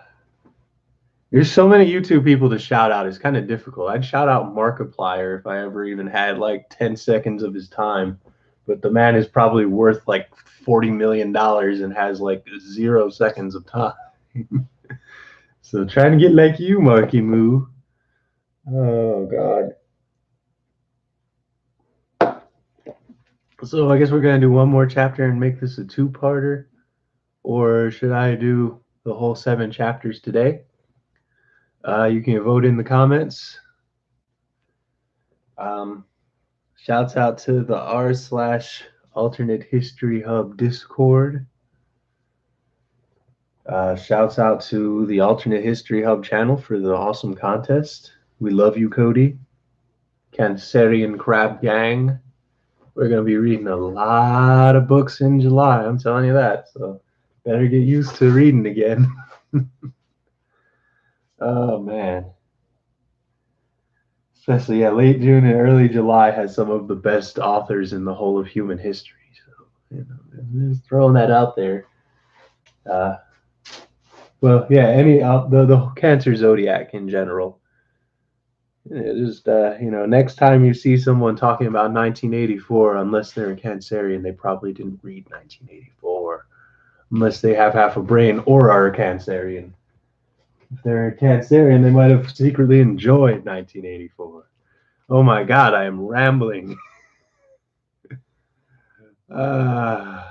Speaker 1: there's so many YouTube people to shout out. It's kind of difficult. I'd shout out Markiplier if I ever even had like 10 seconds of his time. But the man is probably worth like $40 million and has like 0 seconds of time. So trying to get like you, Marky Moo. Oh, God. So I guess we're going to do one more chapter and make this a two-parter. Or should I do the whole 7 chapters today? You can vote in the comments. Shouts out to the r/alternate history hub Discord. Shouts out to the Alternate History Hub channel for the awesome contest. We love you, Cody. Cancerian Crab Gang. We're going to be reading a lot of books in July. I'm telling you that. So better get used to reading again. Oh, man. Especially, yeah, late June and early July has some of the best authors in the whole of human history. So, just throwing that out there. Well, yeah, the Cancer Zodiac in general. Just next time you see someone talking about 1984, unless they're a Cancerian, they probably didn't read 1984, unless they have half a brain or are a Cancerian. If they're a Cancerian, they might have secretly enjoyed 1984. Oh my God, I am rambling. Man,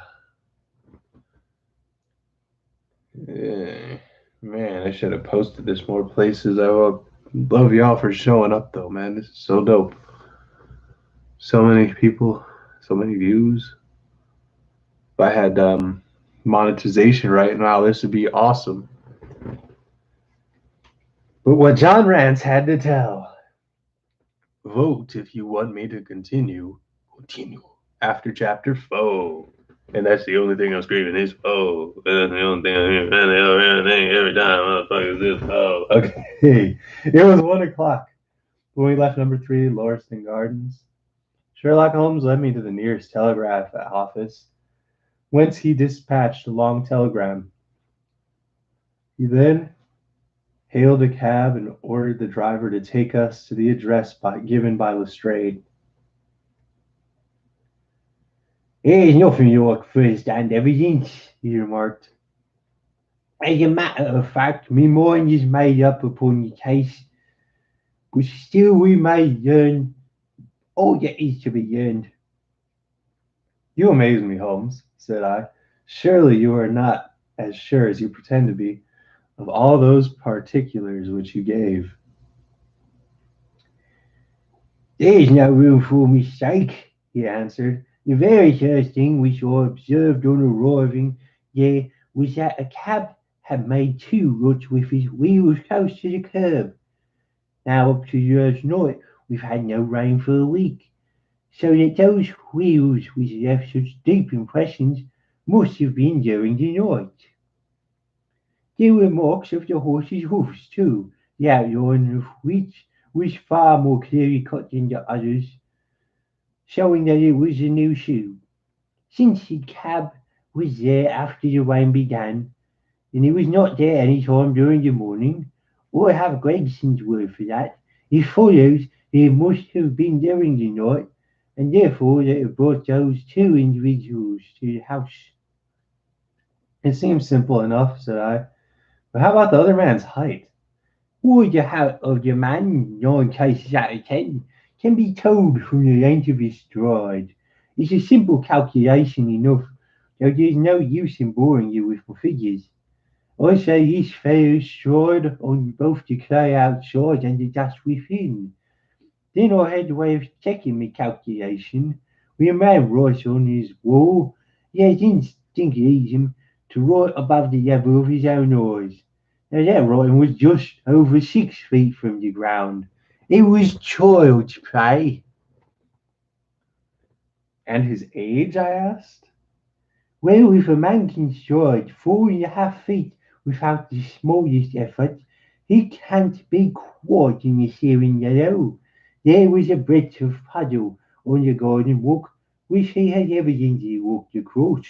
Speaker 1: I should have posted this more places. I love y'all for showing up, though, man. This is so dope. So many people, so many views. If I had monetization right now, this would be awesome. But what John Rance had to tell. Vote if you want me to continue. Continue after chapter 4. And that's the only thing I'm screaming is oh. That's the only thing I'm hearing every time. Motherfucker, is this oh. Okay. It was 1 o'clock when we left number 3, Lauriston Gardens. Sherlock Holmes led me to the nearest telegraph office, whence he dispatched a long telegram. He then hailed a cab and ordered the driver to take us to the address given by Lestrade.
Speaker 2: There's nothing like first-hand evidence, he remarked. As a matter of fact, my mind is made up upon the case, but still we may learn all that is to be learned.
Speaker 1: You amaze me, Holmes, said I. Surely you are not as sure as you pretend to be of all those particulars which you gave.
Speaker 2: There is no room for mistake, he answered. The very first thing which I observed on arriving there was that a cab had made two ruts with its wheels close to the curb. Now up to last night we've had no rain for a week, so that those wheels which left such deep impressions must have been during the night. There were marks of the horse's hoofs too, the outline of which was far more clearly cut than the others, showing that it was a new shoe. Since the cab was there after the rain began, and it was not there any time during the morning, I have Gregson's word for that. It follows that it must have been during the night, and therefore that it brought those two individuals to the house.
Speaker 1: It seems simple enough, said I. But how about the other man's height?
Speaker 2: Why, the height of the man, 9 cases out of 10, can be told from the length of his stride. It's a simple calculation enough, though there's no use in boring you with my figures. I say this fellow's stride on both the clay outside and the dust within. Then I had a way of checking my calculation. We a man writes on his wall, he has instinct leads him to right above the level of his own eyes. Now that writing was just over 6 feet from the ground. It was child's play.
Speaker 1: And his age? I asked.
Speaker 2: Well, if a man can stride 4.5 feet without the smallest effort, he can't be quite in the searing yellow. There was a breadth of puddle on the garden walk which he had evidently walked across.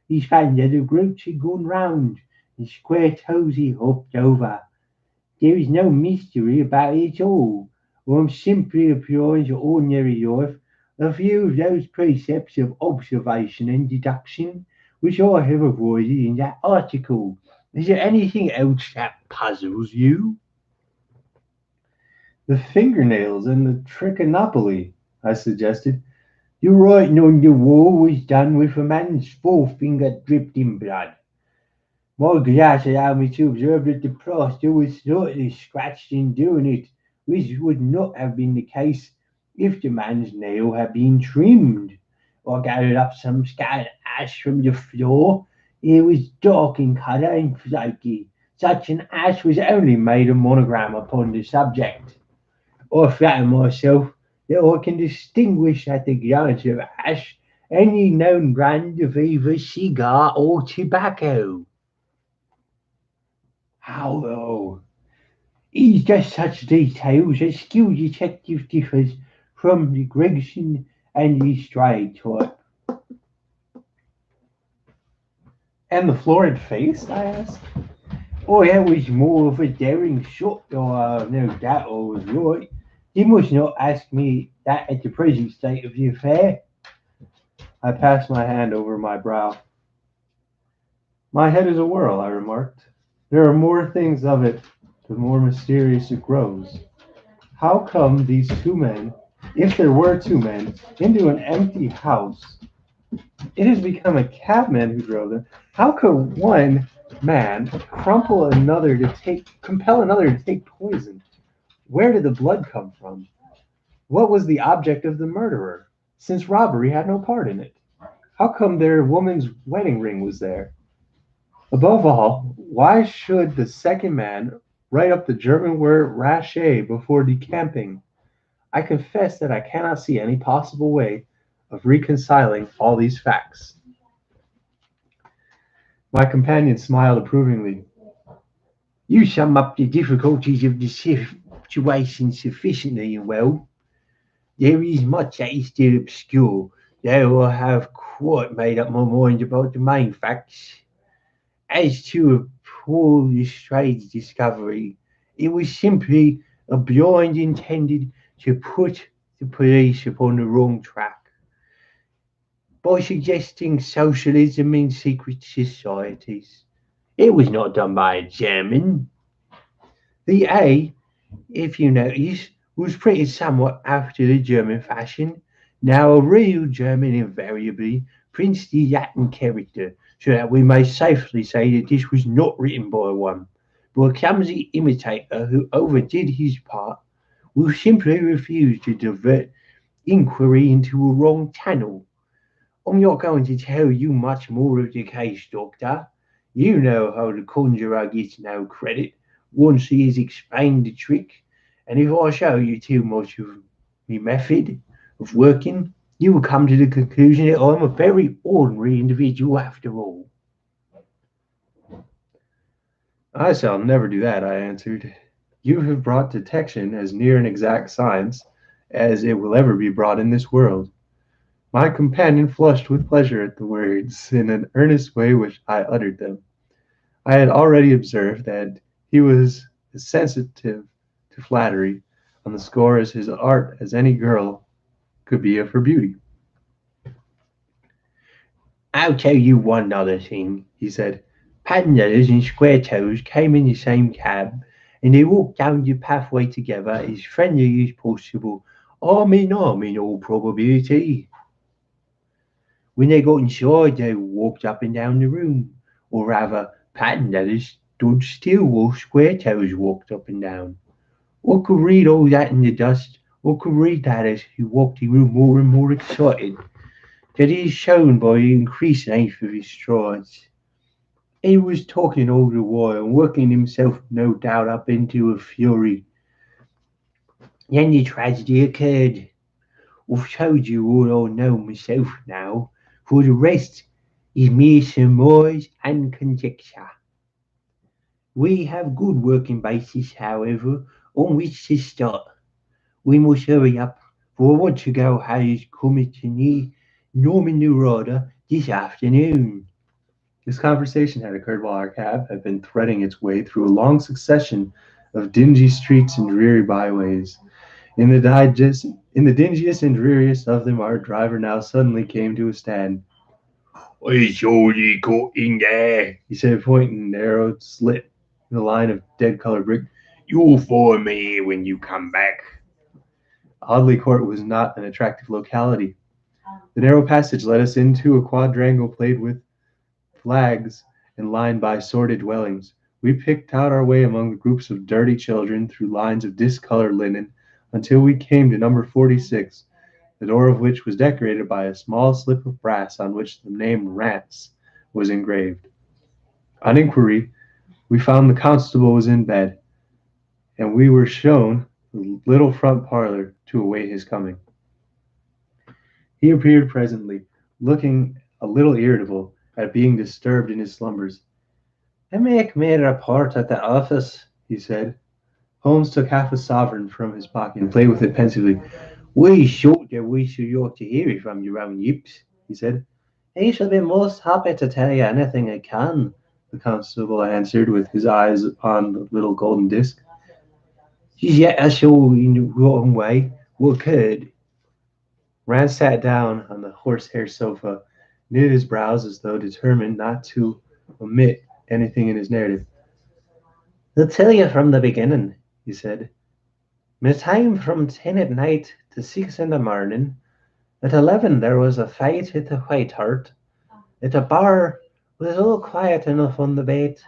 Speaker 2: His fat leather groups had gone round, and square toes he hopped over. There is no mystery about it at all. I am simply applying to ordinary life a few of those precepts of observation and deduction which I have avoided in that article. Is there anything else that puzzles you?
Speaker 1: The fingernails and the trichinopoly, I suggested.
Speaker 2: The writing on the wall was done with a man's forefinger dripped in blood. My glass allowed me to observe that the plaster was slightly scratched in doing it, which would not have been the case if the man's nail had been trimmed. I gathered up some scattered ash from the floor. It was dark in colour and flaky. Such an ash was only made a monogram upon the subject. I flatter myself that I can distinguish at the glance of ash any known brand of either cigar or tobacco.
Speaker 1: How though?
Speaker 2: It's just such details that skilled detective differs from the Gregson and the Stray type.
Speaker 1: And the florid face? I asked.
Speaker 2: Oh, that was more of a daring shot, though no doubt I was right. You must not ask me that at the present state of the affair.
Speaker 1: I passed my hand over my brow. My head is a whirl, I remarked. There are more things of it, the more mysterious it grows. How come these two men, if there were two men, into an empty house? It has become a cabman who drove them. How could one man compel another to take poison? Where did the blood come from? What was the object of the murderer, since robbery had no part in it? How come their woman's wedding ring was there? Above all, why should the second man write up the German word "rache" before decamping? I confess that I cannot see any possible way of reconciling all these facts. My companion smiled approvingly.
Speaker 2: You sum up the difficulties of the situation sufficiently well. There is much that is still obscure, though I have quite made up my mind about the main facts. As to a poor Lestrade's discovery, it was simply a blind intended to put the police upon the wrong track. by suggesting socialism in secret societies. It was not done by a German. The A, if you notice, was printed somewhat after the German fashion. Now, a real German invariably prints the Latin character, so that we may safely say that this was not written by one, but a clumsy imitator who overdid his part will simply refuse to divert inquiry into a wrong channel. I'm not going to tell you much more of the case, Doctor. You know how the conjurer gets no credit once he has explained the trick, and if I show you too much of my method of working, you will come to the conclusion that I'm a very ordinary individual after all.
Speaker 1: I shall never do that, I answered. You have brought detection as near an exact science as it will ever be brought in this world. My companion flushed with pleasure at the words, in an earnest way which I uttered them. I had already observed that he was as sensitive to flattery on the score as his art as any girl could be of her beauty.
Speaker 2: I'll tell you one other thing, he said. Pandas and square toes came in the same cab, and they walked down the pathway together as friendly as possible, arm in all probability. When they got inside, they walked up and down the room, or rather, Panda stood still while Square Toes walked up and down. I could read all that in the dust. I could read that as he walked, he grew more and more excited. That is shown by the increased length of his strides. He was talking all the while, working himself no doubt up into a fury. Then the tragedy occurred. I've told you all I know myself now. For the rest is mere surmise and conjecture. We have good working basis, however, on which to start. We must hurry up, for I want to go Hayes coming to me Norman Neuroda this afternoon.
Speaker 1: This conversation had occurred while our cab had been threading its way through a long succession of dingy streets and dreary byways. In the dingiest and dreariest of them, our driver now suddenly came to a stand.
Speaker 2: I saw you got in there,
Speaker 1: He said, pointing a narrow slit in the line of dead-colored brick.
Speaker 2: you'll find me here when you come back.
Speaker 1: Audley Court was not an attractive locality. The narrow passage led us into a quadrangle paved with flags and lined by sordid dwellings. We picked out our way among the groups of dirty children through lines of discolored linen until we came to number 46, the door of which was decorated by a small slip of brass on which the name Rance was engraved. On inquiry, we found the constable was in bed, and we were shown the little front parlor to await his coming. He appeared presently, looking a little irritable at being disturbed in his slumbers.
Speaker 2: I make me report at the office,
Speaker 1: He said. Holmes took half a sovereign from his pocket and played with it pensively.
Speaker 2: we thought that we should ought to hear it from your own lips,
Speaker 1: He said.
Speaker 2: I shall be most happy to tell you anything I can,
Speaker 1: The constable answered, with his eyes upon the little golden disc.
Speaker 2: yet I shall in the wrong way what occurred.
Speaker 1: Rand sat down on the horsehair sofa, knitted his brows as though determined not to omit anything in his narrative.
Speaker 2: I'll tell you from the beginning,
Speaker 1: He said.
Speaker 2: my time from 10 at night to 6 in the morning. At 11 there was a fight at the White Hart. At the bar was all quiet enough on the bait.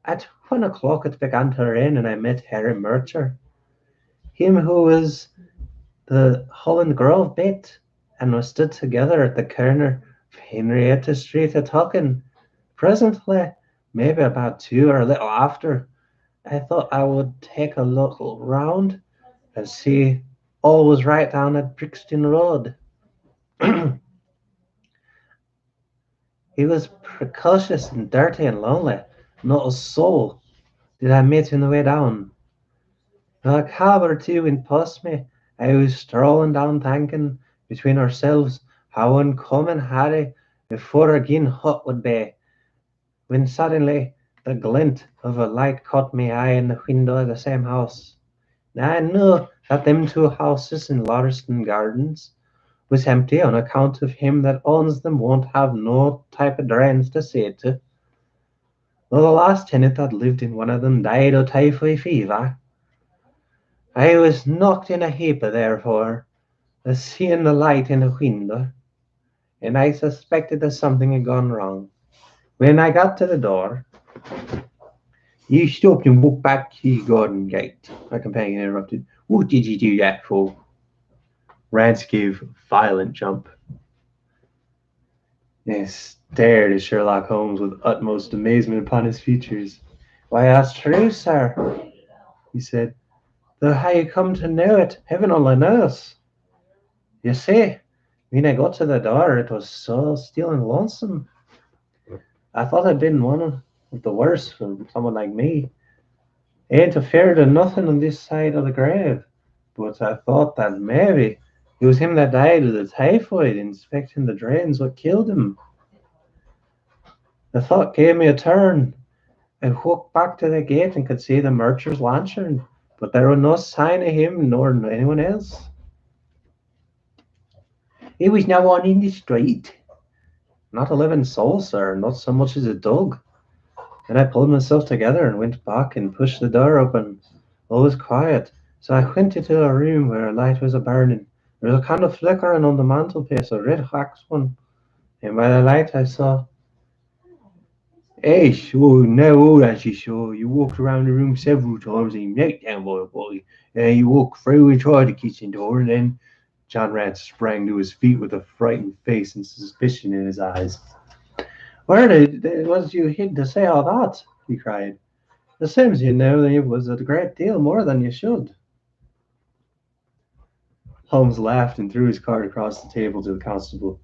Speaker 2: At 1 o'clock it began to rain and I met Harry Mercer, him who was the Holland Grove bit, and we stood together at the corner of Henrietta Street a talking. Presently, maybe about 2 or a little after, I thought I would take a little round and see all was right down at Brixton Road. He was precocious and dirty and lonely. Not a soul did I meet on the way down. A cab or two went past me. I was strolling down thinking between ourselves how uncommon Harry before again hot would be, when suddenly the glint of a light caught my eye in the window of the same house. Now I knew that them two houses in Lauriston Gardens was empty on account of him that owns them won't have no type of drains to say to. Though the last tenant that lived in one of them died of typhoid fever, I was knocked in a heap therefore, a seeing the light in the window, and I suspected that something had gone wrong. When I got to the door, you stopped and walked back to your garden gate. My companion interrupted. What did you do that for?
Speaker 1: Rance gave a violent jump. He stared at Sherlock Holmes with utmost amazement upon his features.
Speaker 2: Why, that's true, sir, he said. Though how you come to know it, heaven only knows. You see, when I got to the door, it was so still and lonesome. I thought I'd been one of the worst for someone like me. I ain't afeard of nothing on this side of the grave, but I thought that maybe it was him that died of the typhoid inspecting the drains what killed him. The thought gave me a turn. I walked back to the gate and could see the mercer's lantern, but there was no sign of him nor anyone else. He was no one in the street. Not a living soul, sir, not so much as a dog. Then I pulled myself together and went back and pushed the door open. All was quiet, so I went into a room where a light was a burning. There was a candle flickering on the mantelpiece, a red wax one, and by the light I saw. Hey, so now all that you saw, you walked around the room several times and you knocked down by a boy. You walked through and tried the kitchen door, and then
Speaker 1: John Rance sprang to his feet with a frightened face and suspicion in his eyes.
Speaker 2: Where was you hid to say all that? He cried. It seems you know it was a great deal more than you should.
Speaker 1: Holmes laughed and threw his card across the table to the constable.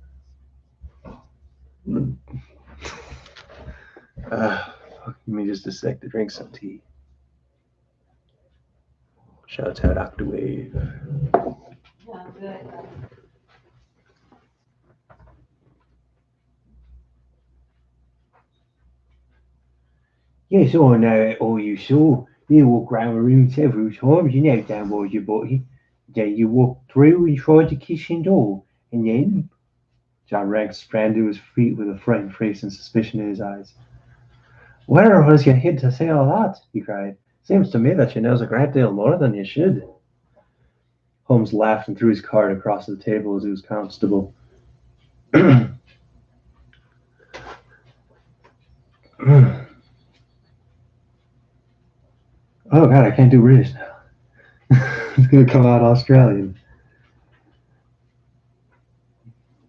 Speaker 1: Give me just a sec to drink some tea. Shouts out Octawave.
Speaker 3: Yeah, good.
Speaker 2: Yes, I know all you saw. You walked round the room several times, you know damn well your body. Then you walked through and tried the kitchen door, and then.
Speaker 1: John Rance sprang to his feet with a frightened face and suspicion in his eyes.
Speaker 2: Where was you hid to say all that? He cried. Seems to me that you knows a great deal more than you should.
Speaker 1: Holmes laughed and threw his card across the table to his constable. Oh God, I can't do British now. It's gonna come out Australian.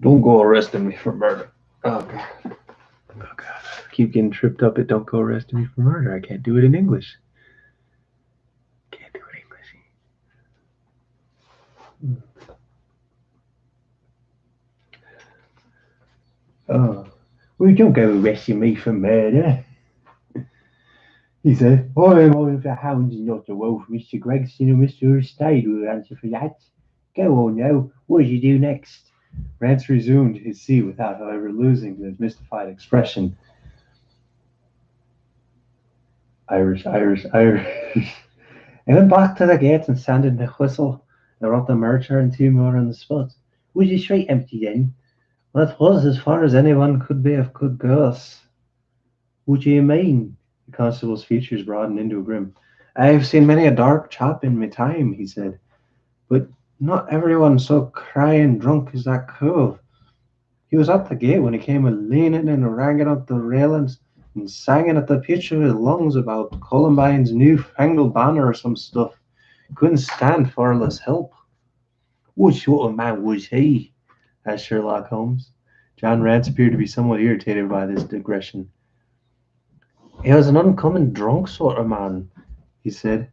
Speaker 1: Don't go arresting me for murder. Oh God. Oh God. I keep getting tripped up at don't go arresting me for murder. I can't do it in English. Can't do it in English. Oh.
Speaker 2: Well, don't go arresting me for murder,
Speaker 1: he said.
Speaker 2: I am one of the hounds and not the wolf. Mr. Gregson and Mr. Stade will answer for that. Go on now. What did you do next?
Speaker 1: Rance resumed his seat without, however, losing his mystified expression. Irish.
Speaker 2: I went back to the gate and sounded the whistle. I brought the mercer and two more on the spot. Was the street empty then? That was as far as anyone could be of good girls. What do you mean?
Speaker 1: The constable's features broadened into a grin.
Speaker 2: I've seen many a dark chap in my time, he said, but not everyone so crying drunk as that cove. He was at the gate when he came a leaning and ragging up the railings and singing at the pitch of his lungs about Columbine's new-fangled banner or some stuff. Couldn't stand Farless help. What sort of man was he?
Speaker 1: Asked Sherlock Holmes. John Rance appeared to be somewhat irritated by this digression.
Speaker 2: He was an uncommon drunk sort of man, he said.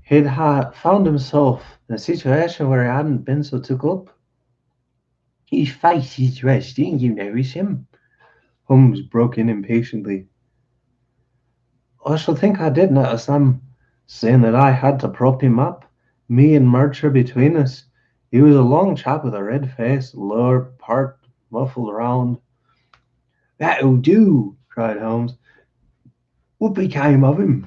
Speaker 2: He'd found himself in a situation where he hadn't been so took up. His face is interesting, you notice him?
Speaker 1: Holmes broke in impatiently.
Speaker 2: I should think I did notice him, seeing that I had to prop him up, me and Mercer between us. He was a long chap with a red face, lower part muffled round.
Speaker 1: That'll do, cried Holmes. What became of him?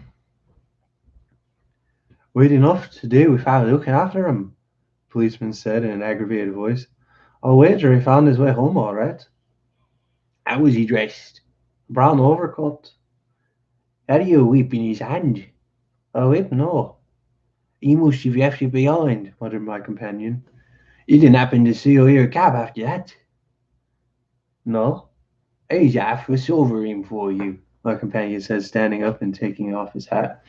Speaker 2: We'd enough to do without looking after him.
Speaker 1: policeman said in an aggravated voice. I'll wager he found his way home all right.
Speaker 2: How was he dressed?
Speaker 1: Brown overcoat.
Speaker 2: Had he a whip in his hand?
Speaker 1: A whip? No.
Speaker 2: He must have left it behind,
Speaker 1: Muttered my companion.
Speaker 2: You didn't happen to see or hear a cab after that?
Speaker 1: No.
Speaker 2: Here's half a sovereign for you,
Speaker 1: My companion said, standing up and taking off his hat.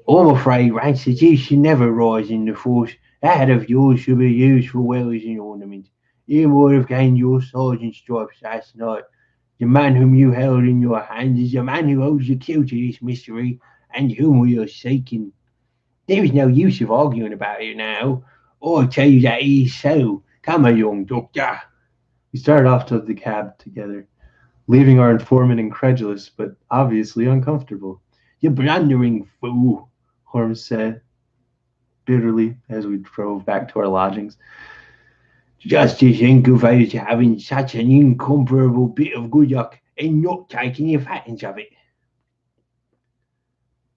Speaker 2: I'm afraid, Rance, that you should never rise in the force. That hat of yours should be used for wealth and ornament. You might have gained your sergeant's stripes last night. The man whom you held in your hand is the man who holds the key to this mystery, and whom we are seeking. There is no use of arguing about it now. I tell you that it is so. Come along, doctor.
Speaker 1: We started off to the cab together, leaving our informant incredulous but obviously uncomfortable.
Speaker 2: You blundering fool,
Speaker 1: Holmes said bitterly as we drove back to our lodgings.
Speaker 2: Just to think of us having such an incomparable bit of good luck and not taking advantage of it.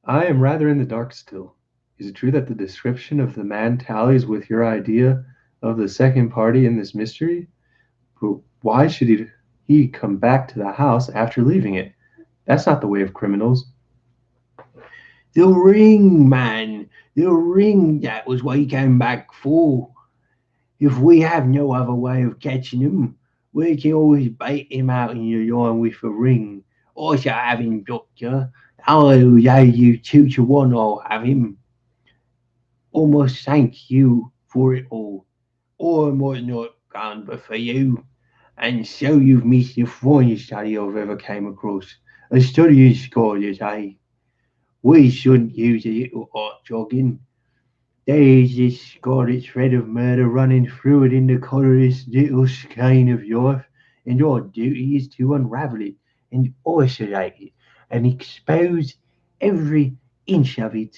Speaker 1: I am rather in the dark still. Is it true that the description of the man tallies with your idea of the second party in this mystery? But why should he come back to the house after leaving it? That's not the way of criminals.
Speaker 2: The ring, man. The ring, that was what he came back for. If we have no other way of catching him, we can always bait him out in the line with a ring. I shall have him, doctor. I'll lay you 2 to 1 I'll have him. I must thank you for it all. I might not gone but for you. And so you've missed the finest study I've ever came across. A study in Scarlet, eh? We shouldn't use a little art jogging. There's this scarlet thread of murder running through it in the colourless little skein of life, and our duty is to unravel it and isolate it and expose every inch of it.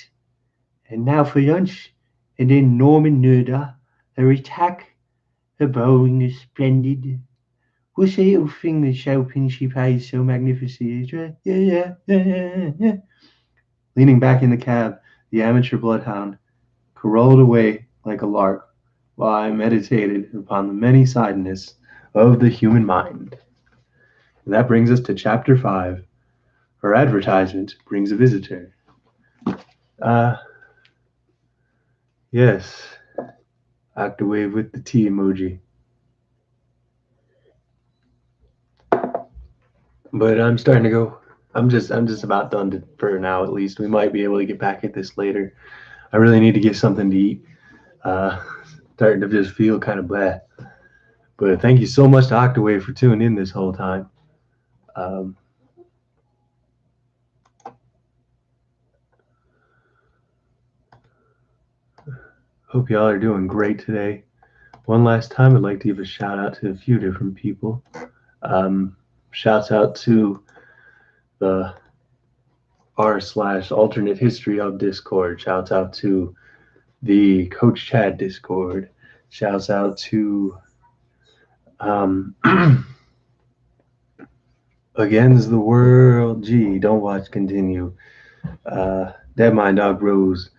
Speaker 2: And now for lunch, and then Norman Nerda, her attack, her bowing is splendid. What's the little thing the Chopin she plays so magnificently? Yeah.
Speaker 1: Leaning back in the cab, the amateur bloodhound caroled away like a lark while I meditated upon the many-sidedness of the human mind. And that brings us to chapter 5. Her advertisement brings a visitor. Yes. Octawave with the T emoji. But I'm starting to go. I'm just about done for now at least. We might be able to get back at this later. I really need to get something to eat. Starting to just feel kind of blah. But thank you so much to Octawave for tuning in this whole time. Hope y'all are doing great today. One last time, I'd like to give a shout out to a few different people. Shouts out to the r/alternate history of Discord. Shouts out to the Coach Chad Discord. Shouts out to Against the World. Gee, don't watch, continue. Dead Mind Dog Rose.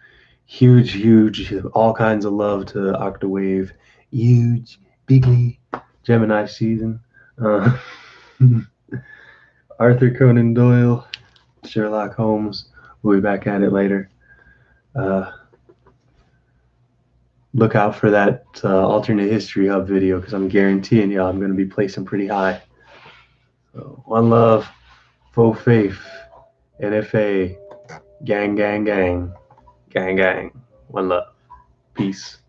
Speaker 1: Huge, all kinds of love to Octawave. Huge, bigly, Gemini season. Arthur Conan Doyle, Sherlock Holmes. We'll be back at it later. Look out for that alternate history hub video because I'm guaranteeing y'all I'm going to be placing pretty high. So, one love, full faith, NFA, gang. One love. Peace.